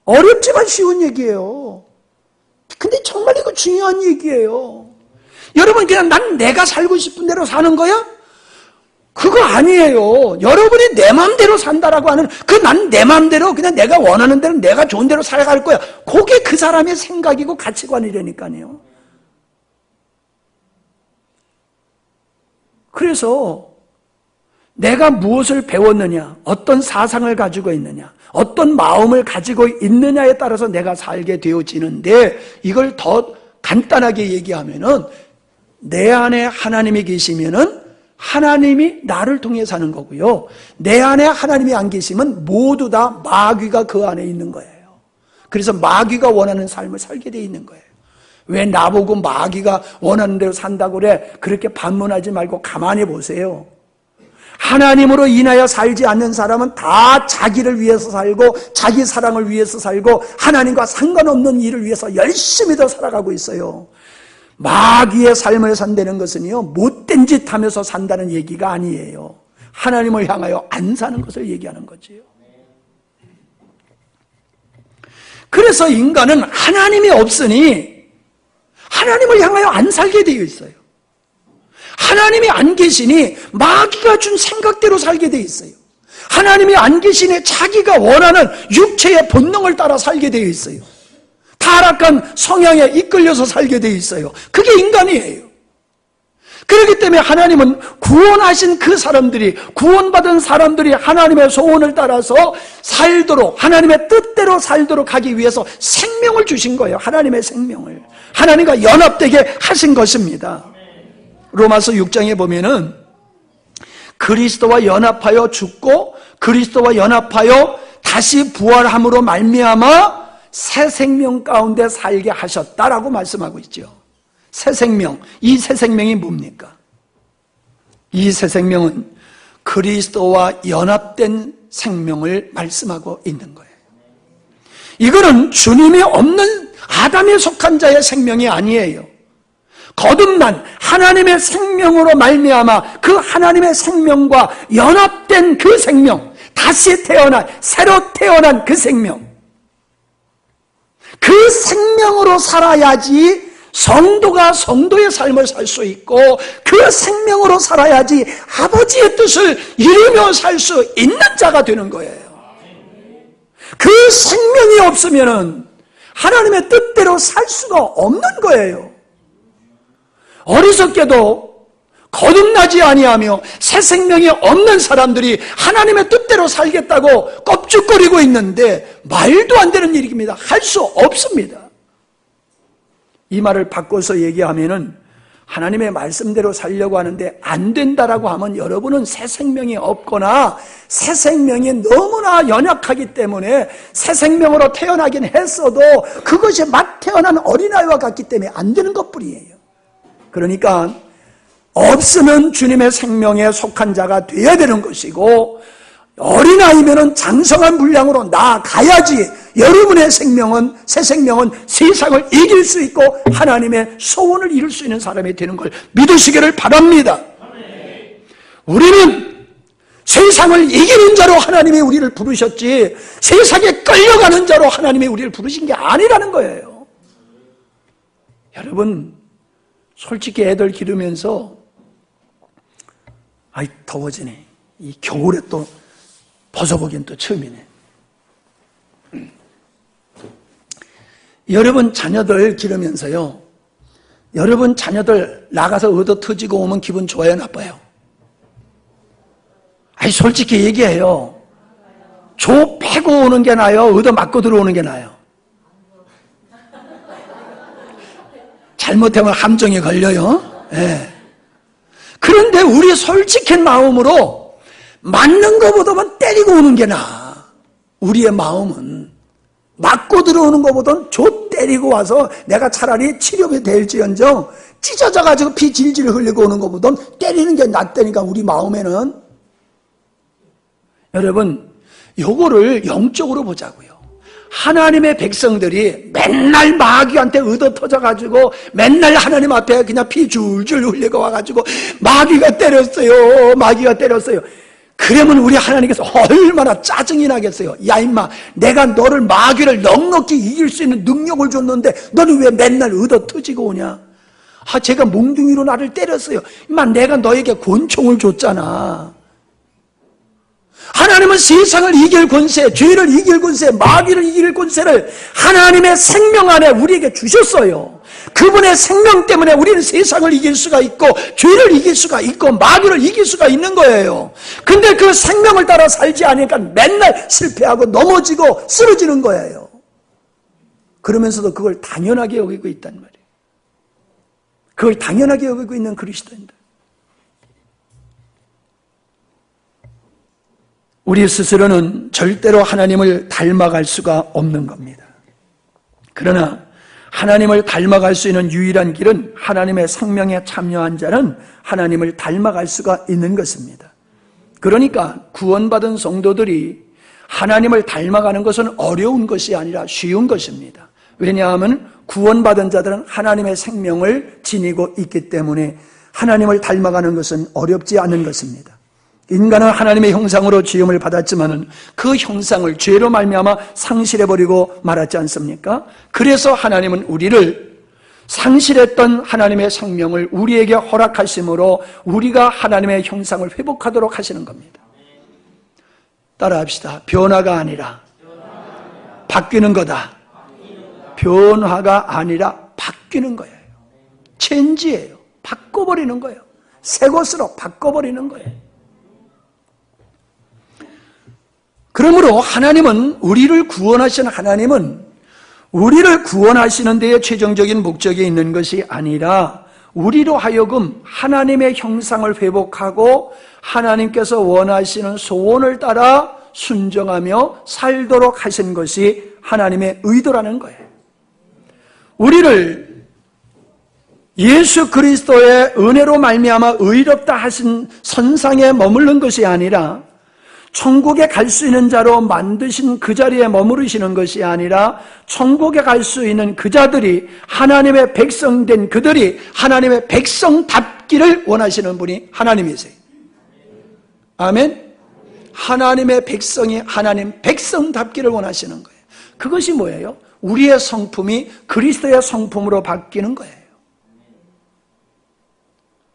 어렵지만 쉬운 얘기예요. 근데 정말 이거 중요한 얘기예요. 여러분, 그냥 난 내가 살고 싶은 대로 사는 거야? 그거 아니에요. 여러분이 내 마음대로 산다라고 하는 난 내 마음대로 그냥 내가 원하는 대로 내가 좋은 대로 살아갈 거야. 그게 그 사람의 생각이고 가치관이라니까요. 그래서 내가 무엇을 배웠느냐, 어떤 사상을 가지고 있느냐, 어떤 마음을 가지고 있느냐에 따라서 내가 살게 되어지는데, 이걸 더 간단하게 얘기하면은 내 안에 하나님이 계시면은 하나님이 나를 통해 사는 거고요. 내 안에 하나님이 안 계시면 모두 다 마귀가 그 안에 있는 거예요. 그래서 마귀가 원하는 삶을 살게 돼 있는 거예요. 왜 나보고 마귀가 원하는 대로 산다고 그래? 그렇게 반문하지 말고 가만히 보세요. 하나님으로 인하여 살지 않는 사람은 다 자기를 위해서 살고 자기 사랑을 위해서 살고 하나님과 상관없는 일을 위해서 열심히 더 살아가고 있어요. 마귀의 삶을 산다는 것은요, 못된 짓 하면서 산다는 얘기가 아니에요. 하나님을 향하여 안 사는 것을 얘기하는 거지요. 그래서 인간은 하나님이 없으니 하나님을 향하여 안 살게 되어 있어요. 하나님이 안 계시니 마귀가 준 생각대로 살게 되어 있어요. 하나님이 안 계시니 자기가 원하는 육체의 본능을 따라 살게 되어 있어요. 타락한 성향에 이끌려서 살게 되어 있어요. 그게 인간이에요. 그렇기 때문에 하나님은 구원하신 그 사람들이, 구원받은 사람들이 하나님의 소원을 따라서 살도록, 하나님의 뜻대로 살도록 하기 위해서 생명을 주신 거예요. 하나님의 생명을. 하나님과 연합되게 하신 것입니다. 로마서 6장에 보면은 그리스도와 연합하여 죽고 그리스도와 연합하여 다시 부활함으로 말미암아 새 생명 가운데 살게 하셨다라고 말씀하고 있죠. 새 생명, 이 새 생명이 뭡니까? 이 새 생명은 그리스도와 연합된 생명을 말씀하고 있는 거예요. 이거는 주님이 없는 아담에 속한 자의 생명이 아니에요. 거듭난 하나님의 생명으로 말미암아 그 하나님의 생명과 연합된 그 생명, 다시 태어난, 새로 태어난 그 생명, 그 생명으로 살아야지 성도가 성도의 삶을 살 수 있고 그 생명으로 살아야지 아버지의 뜻을 이루며 살 수 있는 자가 되는 거예요. 그 생명이 없으면 하나님의 뜻대로 살 수가 없는 거예요. 어리석게도 거듭나지 아니하며 새 생명이 없는 사람들이 하나님의 뜻대로 살겠다고 껍죽거리고 있는데 말도 안 되는 일입니다. 할 수 없습니다. 이 말을 바꿔서 얘기하면은 하나님의 말씀대로 살려고 하는데 안 된다라고 하면 여러분은 새 생명이 없거나 새 생명이 너무나 연약하기 때문에 새 생명으로 태어나긴 했어도 그것이 막 태어난 어린아이와 같기 때문에 안 되는 것뿐이에요. 그러니까 없으면 주님의 생명에 속한 자가 되어야 되는 것이고 어린아이면은 장성한 분량으로 나아가야지 여러분의 생명은, 새 생명은 세상을 이길 수 있고 하나님의 소원을 이룰 수 있는 사람이 되는 걸 믿으시기를 바랍니다. 우리는 세상을 이기는 자로 하나님이 우리를 부르셨지 세상에 끌려가는 자로 하나님이 우리를 부르신 게 아니라는 거예요. 여러분, 솔직히 애들 기르면서 아이 더워지네. 이 겨울에 또 벗어보기엔 또 처음이네. 여러분 자녀들 기르면서요, 여러분 자녀들 나가서 얻어 터지고 오면 기분 좋아요, 나빠요? 아니 솔직히 얘기해요. 조 패고 오는 게 나아요? 얻어 맞고 들어오는 게 나아요? 잘못하면 함정에 걸려요. 네. 그런데 우리 솔직한 마음으로 맞는 것보다는 때리고 오는 게 나아. 우리의 마음은 맞고 들어오는 것보다는 조 때리고 와서 내가 차라리 치료가 될지언정 찢어져가지고 피 질질 흘리고 오는 것보다는 때리는 게 낫다니까. 우리 마음에는. 여러분, 요거를 영적으로 보자고요. 하나님의 백성들이 맨날 마귀한테 얻어 터져가지고 맨날 하나님 앞에 그냥 피 줄줄 흘리고 와가지고 마귀가 때렸어요. 마귀가 때렸어요. 그러면 우리 하나님께서 얼마나 짜증이 나겠어요. 야 임마, 내가 너를 마귀를 넉넉히 이길 수 있는 능력을 줬는데 너는 왜 맨날 얻어 터지고 오냐. 아, 제가 몽둥이로 나를 때렸어요. 임마, 내가 너에게 권총을 줬잖아. 하나님은 세상을 이길 권세, 죄를 이길 권세, 마귀를 이길 권세를 하나님의 생명 안에 우리에게 주셨어요. 그분의 생명 때문에 우리는 세상을 이길 수가 있고 죄를 이길 수가 있고 마귀를 이길 수가 있는 거예요. 근데 그 생명을 따라 살지 않으니까 맨날 실패하고 넘어지고 쓰러지는 거예요. 그러면서도 그걸 당연하게 여기고 있단 말이에요. 그걸 당연하게 여기고 있는 그리스도인들. 우리 스스로는 절대로 하나님을 닮아갈 수가 없는 겁니다. 그러나 하나님을 닮아갈 수 있는 유일한 길은 하나님의 생명에 참여한 자는 하나님을 닮아갈 수가 있는 것입니다. 그러니까 구원받은 성도들이 하나님을 닮아가는 것은 어려운 것이 아니라 쉬운 것입니다. 왜냐하면 구원받은 자들은 하나님의 생명을 지니고 있기 때문에 하나님을 닮아가는 것은 어렵지 않은 것입니다. 인간은 하나님의 형상으로 지음을 받았지만은 그 형상을 죄로 말미암아 상실해버리고 말았지 않습니까? 그래서 하나님은 우리를 상실했던 하나님의 생명을 우리에게 허락하심으로 우리가 하나님의 형상을 회복하도록 하시는 겁니다. 따라합시다. 변화가 아니라 바뀌는 거다. 변화가 아니라 바뀌는 거예요. 체인지예요. 바꿔버리는 거예요. 새 것으로 바꿔버리는 거예요. 그러므로 하나님은 우리를 구원하신 하나님은 우리를 구원하시는 데에 최종적인 목적이 있는 것이 아니라 우리로 하여금 하나님의 형상을 회복하고 하나님께서 원하시는 소원을 따라 순종하며 살도록 하신 것이 하나님의 의도라는 거예요. 우리를 예수 그리스도의 은혜로 말미암아 의롭다 하신 선상에 머무른 것이 아니라 천국에 갈 수 있는 자로 만드신 그 자리에 머무르시는 것이 아니라 천국에 갈 수 있는 그 자들이 하나님의 백성된 그들이 하나님의 백성답기를 원하시는 분이 하나님이세요. 아멘. 하나님의 백성이 하나님 백성답기를 원하시는 거예요. 그것이 뭐예요? 우리의 성품이 그리스도의 성품으로 바뀌는 거예요.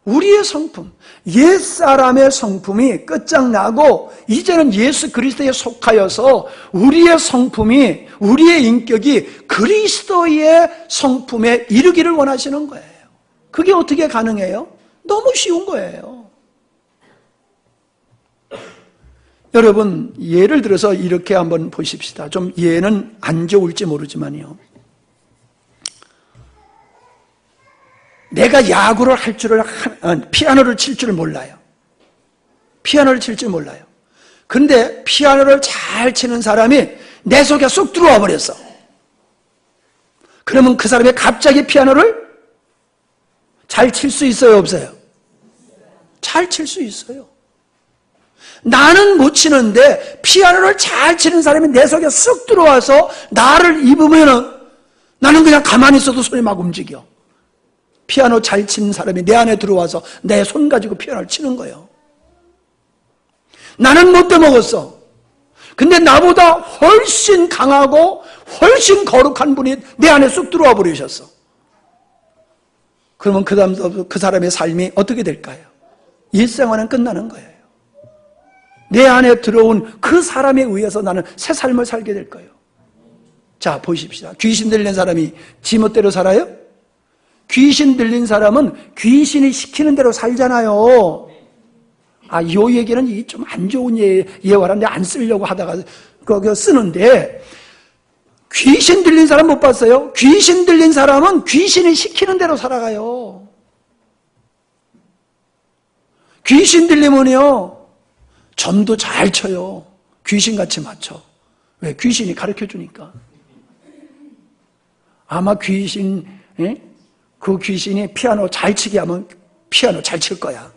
우리의 성품, 옛사람의 성품이 끝장나고 이제는 예수 그리스도에 속하여서 우리의 성품이, 우리의 인격이 그리스도의 성품에 이르기를 원하시는 거예요. 그게 어떻게 가능해요? 너무 쉬운 거예요. 여러분, 예를 들어서 이렇게 한번 보십시다. 좀 예는 안 좋을지 모르지만요. 내가 야구를 할 줄을, 피아노를 칠 줄을 몰라요. 피아노를 칠 줄 몰라요. 근데 피아노를 잘 치는 사람이 내 속에 쏙 들어와 버렸어. 그러면 그 사람이 갑자기 피아노를 잘 칠 수 있어요, 없어요? 잘 칠 수 있어요. 나는 못 치는데 피아노를 잘 치는 사람이 내 속에 쑥 들어와서 나를 입으면은 나는 그냥 가만히 있어도 손이 막 움직여. 피아노 잘 치는 사람이 내 안에 들어와서 내 손 가지고 피아노를 치는 거예요. 나는 못 빼먹었어. 근데 나보다 훨씬 강하고 훨씬 거룩한 분이 내 안에 쑥 들어와 버리셨어. 그러면 그 사람의 삶이 어떻게 될까요? 일생활은 끝나는 거예요. 내 안에 들어온 그 사람에 의해서 나는 새 삶을 살게 될 거예요. 자, 보십시다. 귀신 들린 사람이 지멋대로 살아요? 귀신 들린 사람은 귀신이 시키는 대로 살잖아요. 이 얘기는 좀 안 좋은 예화라는데 안 쓰려고 하다가 그거 쓰는데, 귀신 들린 사람 못 봤어요? 귀신 들린 사람은 귀신이 시키는 대로 살아가요. 귀신 들리면요, 점도 잘 쳐요. 귀신같이 맞춰. 왜? 귀신이 가르쳐 주니까. 아마 그 귀신이 피아노 잘 치게 하면 피아노 잘 칠 거야.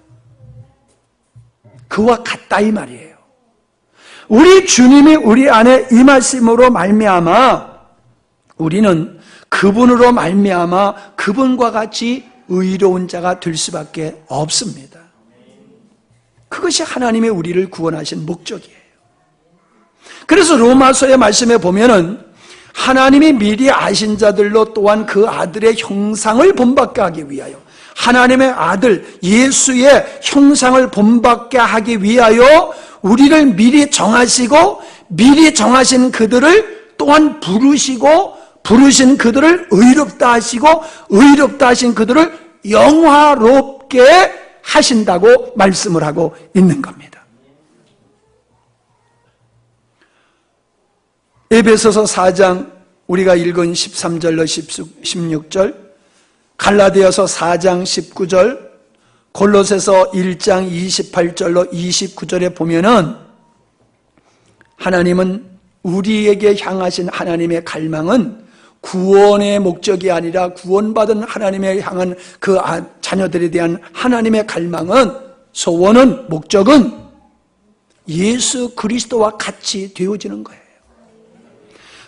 그와 같다 이 말이에요. 우리 주님이 우리 안에 임하심으로 말미암아 우리는 그분으로 말미암아 그분과 같이 의로운 자가 될 수밖에 없습니다. 그것이 하나님의 우리를 구원하신 목적이에요. 그래서 로마서의 말씀에 보면은 하나님이 미리 아신 자들로 또한 그 아들의 형상을 본받게 하기 위하여, 하나님의 아들 예수의 형상을 본받게 하기 위하여 우리를 미리 정하시고 미리 정하신 그들을 또한 부르시고 부르신 그들을 의롭다 하시고 의롭다 하신 그들을 영화롭게 하신다고 말씀을 하고 있는 겁니다. 에베소서 4장 우리가 읽은 13절로 16절, 갈라디아서 4장 19절, 골로새서 1장 28절로 29절에 보면은 하나님은 우리에게 향하신 하나님의 갈망은 구원의 목적이 아니라 구원받은 하나님에 향한 그 자녀들에 대한 하나님의 갈망은, 소원은, 목적은 예수 그리스도와 같이 되어지는 거예요.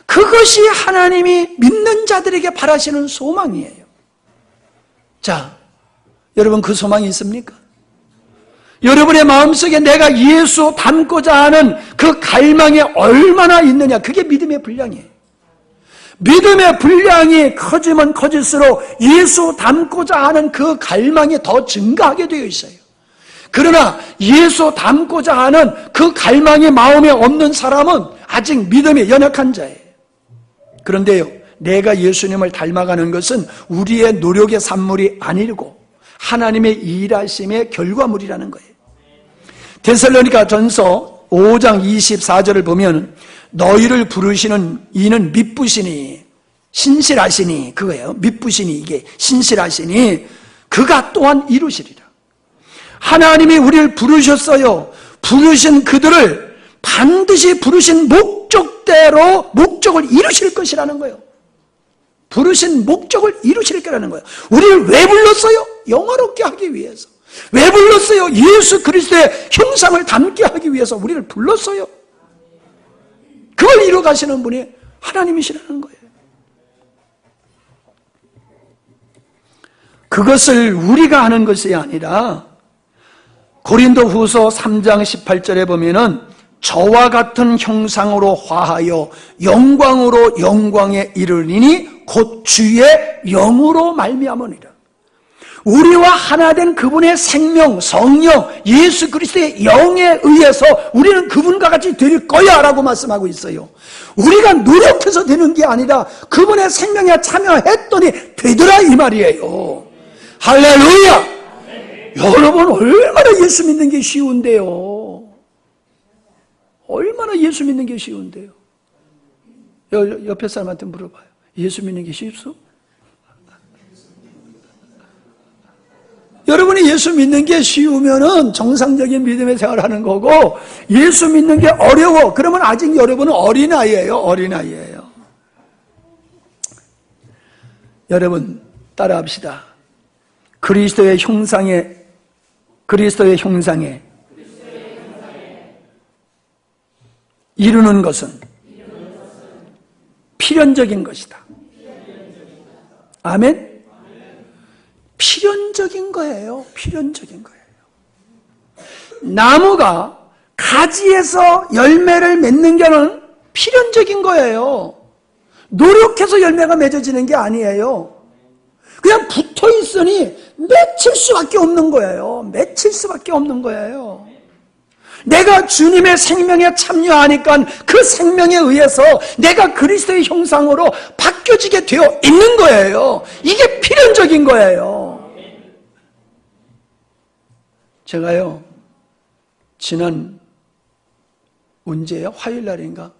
그것이 하나님이 믿는 자들에게 바라시는 소망이에요. 자, 여러분 그 소망이 있습니까? 여러분의 마음속에 내가 예수 닮고자 하는 그 갈망이 얼마나 있느냐, 그게 믿음의 분량이에요. 믿음의 분량이 커지면 커질수록 예수 닮고자 하는 그 갈망이 더 증가하게 되어 있어요. 그러나 예수 닮고자 하는 그 갈망이 마음에 없는 사람은 아직 믿음이 연약한 자예요. 그런데요, 내가 예수님을 닮아가는 것은 우리의 노력의 산물이 아니고 하나님의 일하심의 결과물이라는 거예요. 데살로니가 전서 5장 24절을 보면 너희를 부르시는 이는 미쁘시니 신실하시니, 그거예요. 미쁘시니, 이게 신실하시니 그가 또한 이루시리라. 하나님이 우리를 부르셨어요. 부르신 그들을 반드시 부르신 목적대로 목적을 이루실 것이라는 거예요. 부르신 목적을 이루실 거라는 거예요. 우리를 왜 불렀어요? 영화롭게 하기 위해서. 왜 불렀어요? 예수 그리스도의 형상을 담게 하기 위해서 우리를 불렀어요. 그걸 이루어 가시는 분이 하나님이시라는 거예요. 그것을 우리가 하는 것이 아니라 고린도후서 3장 18절에 보면은 저와 같은 형상으로 화하여 영광으로 영광에 이르리니 곧 주의 영으로 말미암으니라. 우리와 하나 된 그분의 생명, 성령, 예수 그리스도의 영에 의해서 우리는 그분과 같이 될 거야 라고 말씀하고 있어요. 우리가 노력해서 되는 게 아니라 그분의 생명에 참여했더니 되더라 이 말이에요. 할렐루야! 여러분 얼마나 예수 믿는 게 쉬운데요. 얼마나 예수 믿는 게 쉬운데요. 옆에 사람한테 물어봐요. 예수 믿는 게 쉽소? 여러분이 예수 믿는 게 쉬우면은 정상적인 믿음의 생활을 하는 거고, 예수 믿는 게 어려워. 그러면 아직 여러분은 어린아이예요. 어린아이예요. 여러분 따라합시다. 그리스도의 형상에 이루는 것은 필연적인 것이다. 아멘? 필연적인 거예요. 필연적인 거예요. 나무가 가지에서 열매를 맺는 게는 필연적인 거예요. 노력해서 열매가 맺어지는 게 아니에요. 그냥 붙어 있으니 맺힐 수밖에 없는 거예요. 맺힐 수밖에 없는 거예요. 내가 주님의 생명에 참여하니까 그 생명에 의해서 내가 그리스도의 형상으로 바뀌어지게 되어 있는 거예요. 이게 필연적인 거예요. 제가요, 지난 언제요? 화요일 날인가?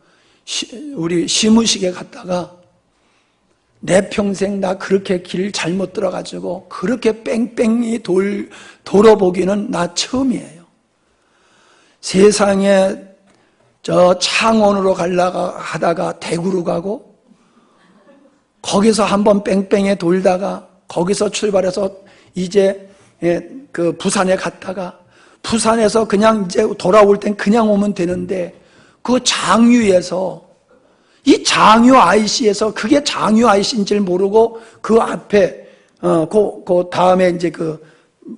우리 시무식에 갔다가 내 평생 나 그렇게 길 잘못 들어가지고 그렇게 뺑뺑이 돌아보기는 나 처음이에요. 세상에 저 창원으로 가려고 하다가 대구로 가고, 거기서 한번 뺑뺑이 돌다가 거기서 출발해서 이제 그 부산에 갔다가, 부산에서 그냥 이제 돌아올 땐 그냥 오면 되는데 그 장유에서, 이 장유 IC에서 그게 장유 IC인지를 모르고 그 앞에 그 다음에 이제 그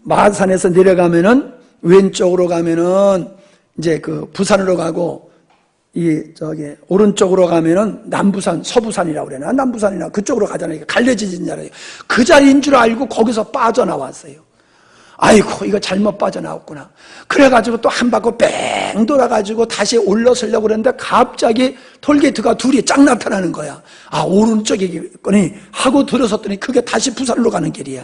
마산에서 내려가면은 왼쪽으로 가면은 이제 그 부산으로 가고, 오른쪽으로 가면은 남부산, 서부산이라고 그러나 남부산이나 그쪽으로 가잖아요. 갈려지진 자리에요. 그 자리인 줄 알고 거기서 빠져나왔어요. 아이고 이거 잘못 빠져나왔구나. 그래가지고 또 한 바퀴 뺑 돌아가지고 다시 올라서려고 그랬는데 갑자기 톨게이트가 둘이 쫙 나타나는 거야. 아 오른쪽이겠거니 하고 들어섰더니 그게 다시 부산으로 가는 길이야.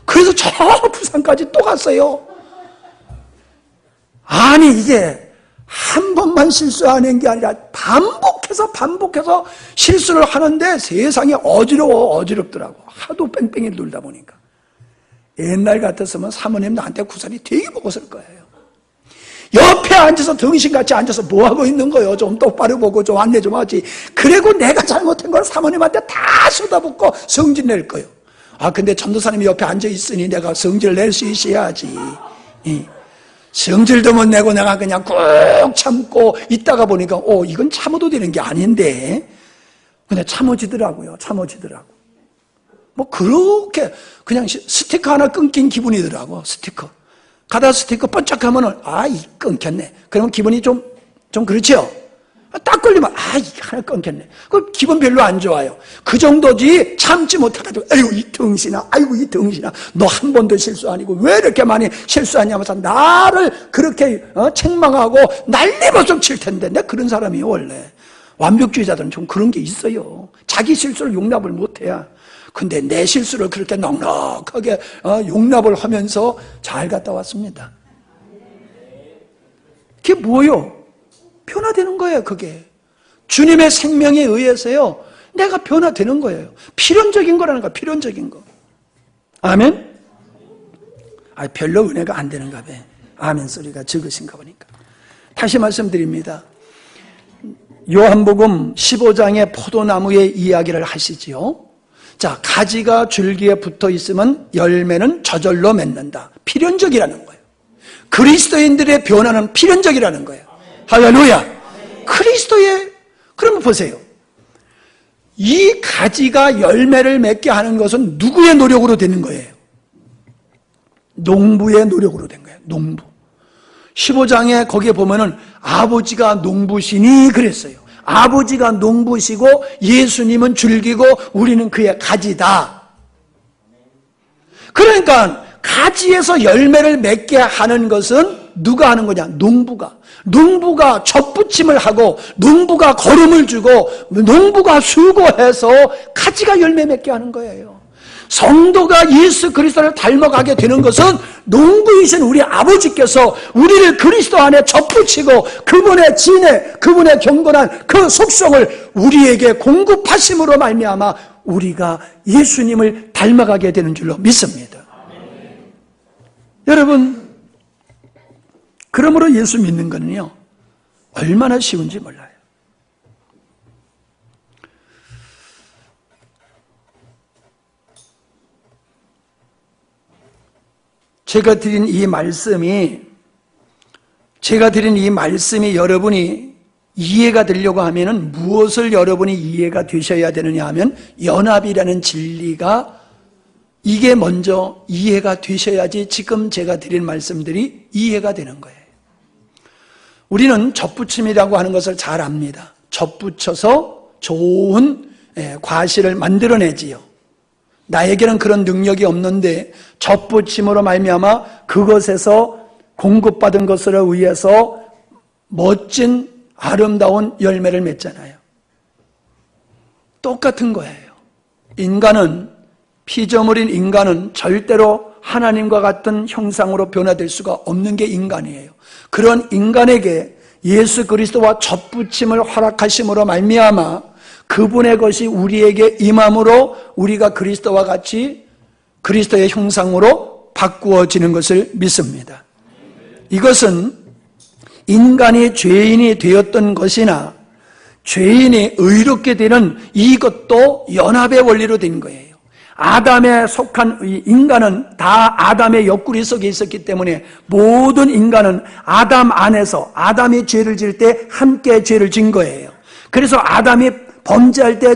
그래서 저 부산까지 또 갔어요. 아니 이게 한 번만 실수하는 게 아니라 반복해서 실수를 하는데 세상이 어지럽더라고. 하도 뺑뺑이 돌다 보니까. 옛날 같았으면 사모님 나한테 구살이 되게 먹었을 거예요. 옆에 앉아서 등신같이 앉아서 뭐하고 있는 거예요? 좀 똑바로 보고 좀 안내 좀 하지. 그리고 내가 잘못한 걸 사모님한테 다 쏟아붓고 성질 낼 거예요. 아 근데 전도사님이 옆에 앉아 있으니 내가 성질 낼 수 있어야지. 성질도 못 내고 내가 그냥 꾹 참고 있다가 보니까 이건 참아도 되는 게 아닌데 근데 참아지더라고요. 뭐 그렇게 그냥 스티커 하나 끊긴 기분이더라고. 스티커 가다 스티커 번쩍하면은 이 끊겼네. 그러면 기분이 좀 그렇죠. 딱 걸리면 이게 하나 끊겼네. 그 기분 별로 안 좋아요. 그 정도지 참지 못해가지고 아이고 이 등신아 너 한 번도 실수 아니고 왜 이렇게 많이 실수하냐면서 나를 그렇게 책망하고 난리버섯 칠 텐데. 내가 그런 사람이에요. 원래 완벽주의자들은 좀 그런 게 있어요. 자기 실수를 용납을 못해야. 근데 내 실수를 그렇게 넉넉하게 용납을 하면서 잘 갔다 왔습니다. 그게 뭐예요? 변화되는 거예요. 그게 주님의 생명에 의해서요 내가 변화되는 거예요. 필연적인 거라는 거야. 필연적인 거. 아멘? 별로 은혜가 안 되는가 봐. 아멘 소리가 적으신가 보니까. 다시 말씀드립니다. 요한복음 15장의 포도나무의 이야기를 하시지요. 자, 가지가 줄기에 붙어 있으면 열매는 저절로 맺는다. 필연적이라는 거예요. 그리스도인들의 변화는 필연적이라는 거예요. 할렐루야. 그러면 보세요. 이 가지가 열매를 맺게 하는 것은 누구의 노력으로 되는 거예요? 농부의 노력으로 된 거예요. 농부. 15장에 거기에 보면은 아버지가 농부시니 그랬어요. 아버지가 농부시고 예수님은 줄기고 우리는 그의 가지다. 그러니까 가지에서 열매를 맺게 하는 것은 누가 하는 거냐? 농부가 젖붙임을 하고 농부가 거름을 주고 농부가 수고해서 가지가 열매 맺게 하는 거예요. 성도가 예수 그리스도를 닮아가게 되는 것은 농부이신 우리 아버지께서 우리를 그리스도 안에 젖붙이고 그분의 진해, 그분의 경건한 그 속성을 우리에게 공급하심으로 말미암아 우리가 예수님을 닮아가게 되는 줄로 믿습니다. 여러분, 그러므로 예수 믿는 거는요 얼마나 쉬운지 몰라요. 제가 드린 이 말씀이 여러분이 이해가 되려고 하면은 무엇을 여러분이 이해가 되셔야 되느냐 하면 연합이라는 진리가 이게 먼저 이해가 되셔야지 지금 제가 드린 말씀들이 이해가 되는 거예요. 우리는 젖붙임이라고 하는 것을 잘 압니다. 젖붙여서 좋은 과실을 만들어내지요. 나에게는 그런 능력이 없는데 젖붙임으로 말미암아 그것에서 공급받은 것으로 의해서 멋진 아름다운 열매를 맺잖아요. 똑같은 거예요. 피조물인 인간은 절대로 하나님과 같은 형상으로 변화될 수가 없는 게 인간이에요. 그런 인간에게 예수 그리스도와 젖붙임을 허락하심으로 말미암아 그분의 것이 우리에게 임함으로 우리가 그리스도와 같이 그리스도의 형상으로 바꾸어지는 것을 믿습니다. 이것은 인간이 죄인이 되었던 것이나 죄인이 의롭게 되는 이것도 연합의 원리로 된 거예요. 아담에 속한 인간은 다 아담의 옆구리 속에 있었기 때문에 모든 인간은 아담 안에서 아담이 죄를 지을 때 함께 죄를 진 거예요. 그래서 아담이 범죄할 때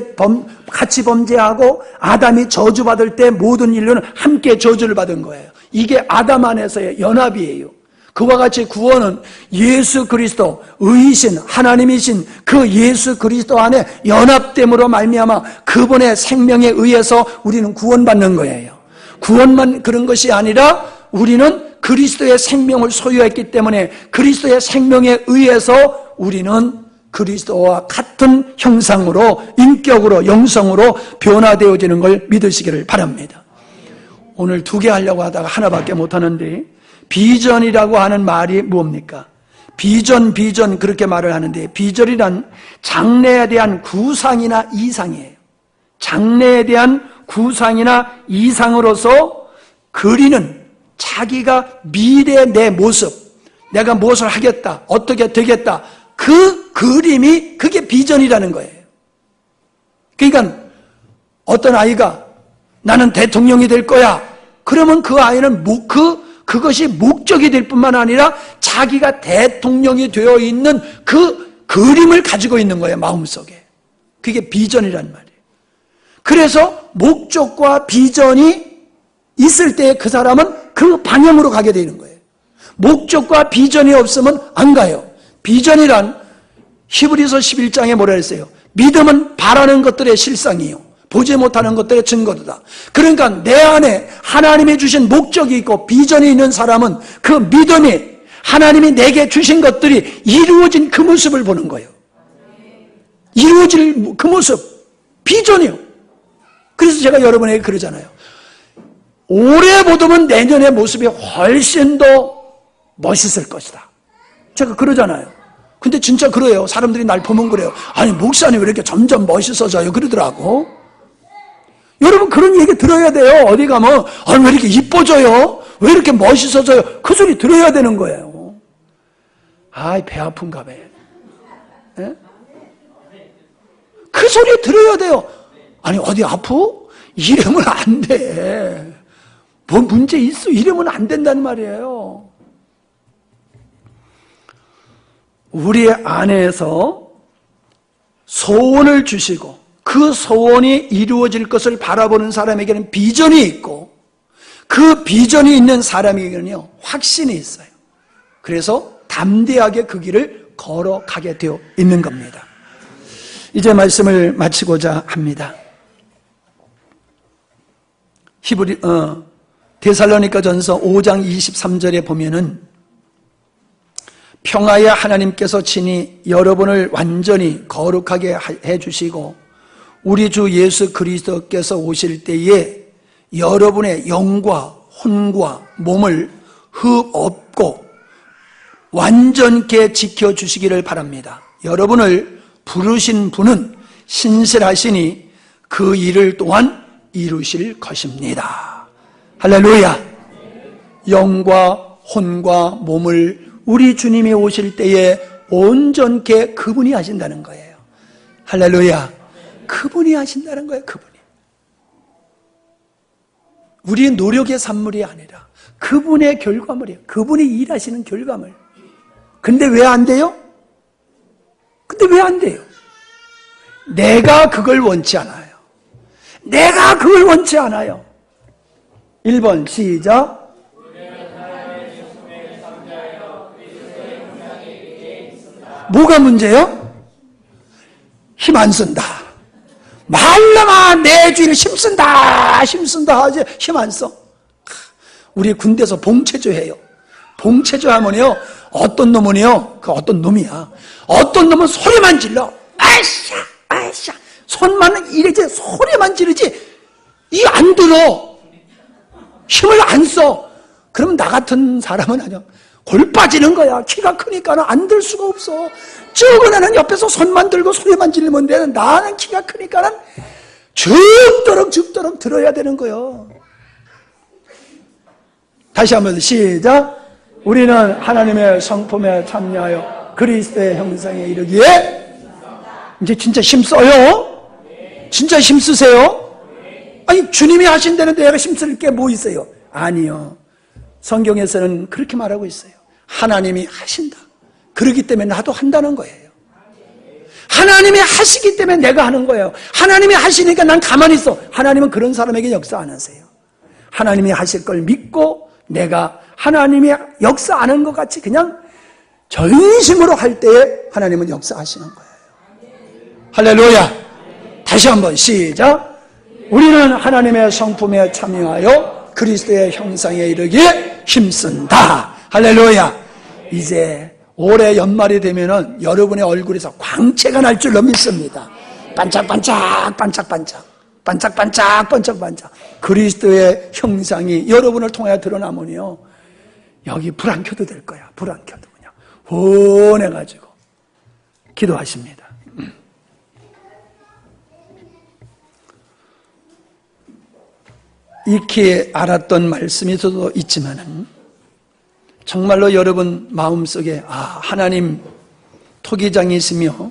같이 범죄하고 아담이 저주받을 때 모든 인류는 함께 저주를 받은 거예요. 이게 아담 안에서의 연합이에요. 그와 같이 구원은 예수 그리스도 의이신 하나님이신 그 예수 그리스도 안에 연합됨으로 말미암아 그분의 생명에 의해서 우리는 구원받는 거예요. 구원만 그런 것이 아니라 우리는 그리스도의 생명을 소유했기 때문에 그리스도의 생명에 의해서 우리는 그리스도와 같은 형상으로, 인격으로, 영성으로 변화되어지는 걸 믿으시기를 바랍니다. 오늘 2개 하려고 하다가 하나밖에 못하는데, 비전이라고 하는 말이 뭡니까? 비전 그렇게 말을 하는데, 비전이란 장래에 대한 구상이나 이상이에요. 장래에 대한 구상이나 이상으로서 그리는 자기가 미래의 내 모습, 내가 무엇을 하겠다, 어떻게 되겠다, 그 그림이 그게 비전이라는 거예요. 그러니까 어떤 아이가 나는 대통령이 될 거야, 그러면 그 아이는 그것이 목적이 될 뿐만 아니라 자기가 대통령이 되어 있는 그 그림을 가지고 있는 거예요, 마음속에. 그게 비전이란 말이에요. 그래서 목적과 비전이 있을 때 그 사람은 그 방향으로 가게 되는 거예요. 목적과 비전이 없으면 안 가요. 비전이란 히브리서 11장에 뭐라 했어요? 믿음은 바라는 것들의 실상이요, 보지 못하는 것들의 증거도다. 그러니까 내 안에 하나님이 주신 목적이 있고 비전이 있는 사람은 그 믿음이, 하나님이 내게 주신 것들이 이루어진 그 모습을 보는 거예요. 이루어질 그 모습, 비전이요. 그래서 제가 여러분에게 그러잖아요. 올해 보면 내년의 모습이 훨씬 더 멋있을 것이다. 제가 그러잖아요. 근데 진짜 그래요. 사람들이 날 보면 그래요. 아니, 목사님 왜 이렇게 점점 멋있어져요? 그러더라고. 여러분, 그런 얘기 들어야 돼요. 어디 가면, 아니, 왜 이렇게 이뻐져요? 왜 이렇게 멋있어져요? 그 소리 들어야 되는 거예요. 아이, 배 아픈가 봐. 예? 그 소리 들어야 돼요. 아니, 어디 아프? 이러면 안 돼. 뭐 문제 있어? 이러면 안 된다는 말이에요. 우리 안에서 소원을 주시고 그 소원이 이루어질 것을 바라보는 사람에게는 비전이 있고, 그 비전이 있는 사람에게는요, 확신이 있어요. 그래서 담대하게 그 길을 걸어가게 되어 있는 겁니다. 이제 말씀을 마치고자 합니다. 데살로니가전서 5장 23절에 보면은 평화의 하나님께서 친히 여러분을 완전히 거룩하게 해주시고 우리 주 예수 그리스도께서 오실 때에 여러분의 영과 혼과 몸을 흠 없고 완전케 지켜주시기를 바랍니다. 여러분을 부르신 분은 신실하시니 그 일을 또한 이루실 것입니다. 할렐루야. 영과 혼과 몸을 우리 주님이 오실 때에 온전케 그분이 하신다는 거예요. 할렐루야. 그분이 하신다는 거예요. 그분이. 우리의 노력의 산물이 아니라 그분의 결과물이에요. 그분이 일하시는 결과물. 근데 왜 안 돼요? 근데 왜 안 돼요? 내가 그걸 원치 않아요. 내가 그걸 원치 않아요. 1번 시작. 뭐가 문제요? 힘 안 쓴다. 말라마 내 주인을 힘쓴다 하지 힘 안 써. 우리 군대에서 봉체조 해요. 봉체조 하면요, 어떤 놈은요, 그 어떤 놈이야, 어떤 놈은 소리만 질러. 아이샤 손만 이래지, 소리만 지르지 이 안 들어. 힘을 안 써. 그럼 나 같은 사람은 아니야, 골 빠지는 거야. 키가 크니까는 안 들 수가 없어. 적은 애는 옆에서 손만 들고 소리만 지르면 돼. 나는 키가 크니까는 죽도록 들어야 되는 거예요. 다시 한번 시작. 우리는 하나님의 성품에 참여하여 그리스도의 형상에 이르기에 이제 진짜 힘써요? 진짜 힘쓰세요? 아니, 주님이 하신다는데 내가 힘쓸 게 뭐 있어요? 아니요. 성경에서는 그렇게 말하고 있어요. 하나님이 하신다. 그렇기 때문에 나도 한다는 거예요. 하나님이 하시기 때문에 내가 하는 거예요. 하나님이 하시니까 난 가만히 있어. 하나님은 그런 사람에게 역사 안 하세요. 하나님이 하실 걸 믿고 내가 하나님이 역사 안 한 것 같이 그냥 전심으로 할 때에 하나님은 역사하시는 거예요. 할렐루야. 다시 한번 시작. 우리는 하나님의 성품에 참여하여 그리스도의 형상에 이르기에 힘쓴다. 할렐루야. 이제 올해 연말이 되면은 여러분의 얼굴에서 광채가 날 줄로 믿습니다. 반짝반짝 반짝반짝 반짝반짝 반짝반짝 그리스도의 형상이 여러분을 통하여 드러나면요, 여기 불 안 켜도 될 거야. 불 안 켜도 그냥 훤해가지고 기도하십니다. 익히 알았던 말씀이 저도 있지만은 정말로 여러분 마음속에 하나님 토기장이시며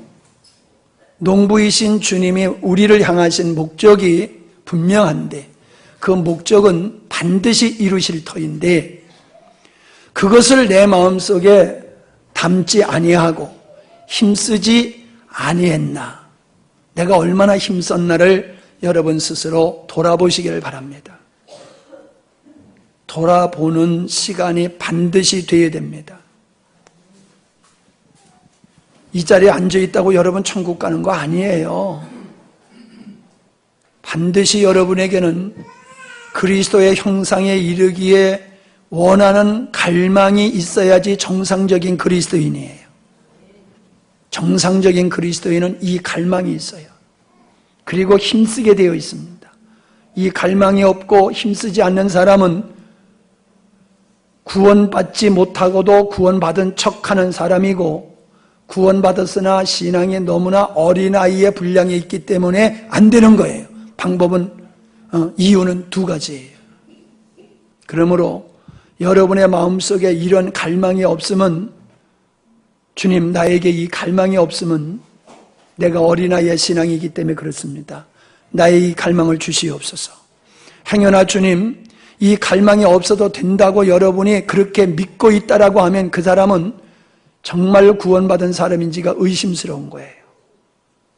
농부이신 주님이 우리를 향하신 목적이 분명한데 그 목적은 반드시 이루실 터인데 그것을 내 마음속에 담지 아니하고 힘쓰지 아니했나, 내가 얼마나 힘썼나를 여러분 스스로 돌아보시기를 바랍니다. 돌아보는 시간이 반드시 되어야 됩니다. 이 자리에 앉아있다고 여러분 천국 가는 거 아니에요. 반드시 여러분에게는 그리스도의 형상에 이르기에 원하는 갈망이 있어야지 정상적인 그리스도인이에요. 정상적인 그리스도인은 이 갈망이 있어요. 그리고 힘쓰게 되어 있습니다. 이 갈망이 없고 힘쓰지 않는 사람은 구원받지 못하고도 구원받은 척하는 사람이고, 구원받았으나 신앙이 너무나 어린아이의 분량이 있기 때문에 안 되는 거예요. 방법은, 이유는 두 가지예요. 그러므로 여러분의 마음속에 이런 갈망이 없으면, 주님 나에게 이 갈망이 없으면 내가 어린아이의 신앙이기 때문에 그렇습니다. 나의 이 갈망을 주시옵소서. 행여나 주님 이 갈망이 없어도 된다고 여러분이 그렇게 믿고 있다라고 하면 그 사람은 정말 구원받은 사람인지가 의심스러운 거예요.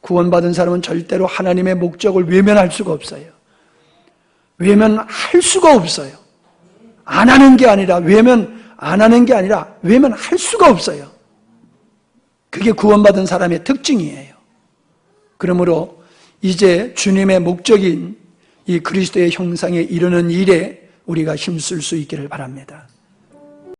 구원받은 사람은 절대로 하나님의 목적을 외면할 수가 없어요. 외면할 수가 없어요. 안 하는 게 아니라 외면할 수가 없어요. 그게 구원받은 사람의 특징이에요. 그러므로 이제 주님의 목적인 이 그리스도의 형상에 이르는 일에 우리가 힘쓸 수 있기를 바랍니다.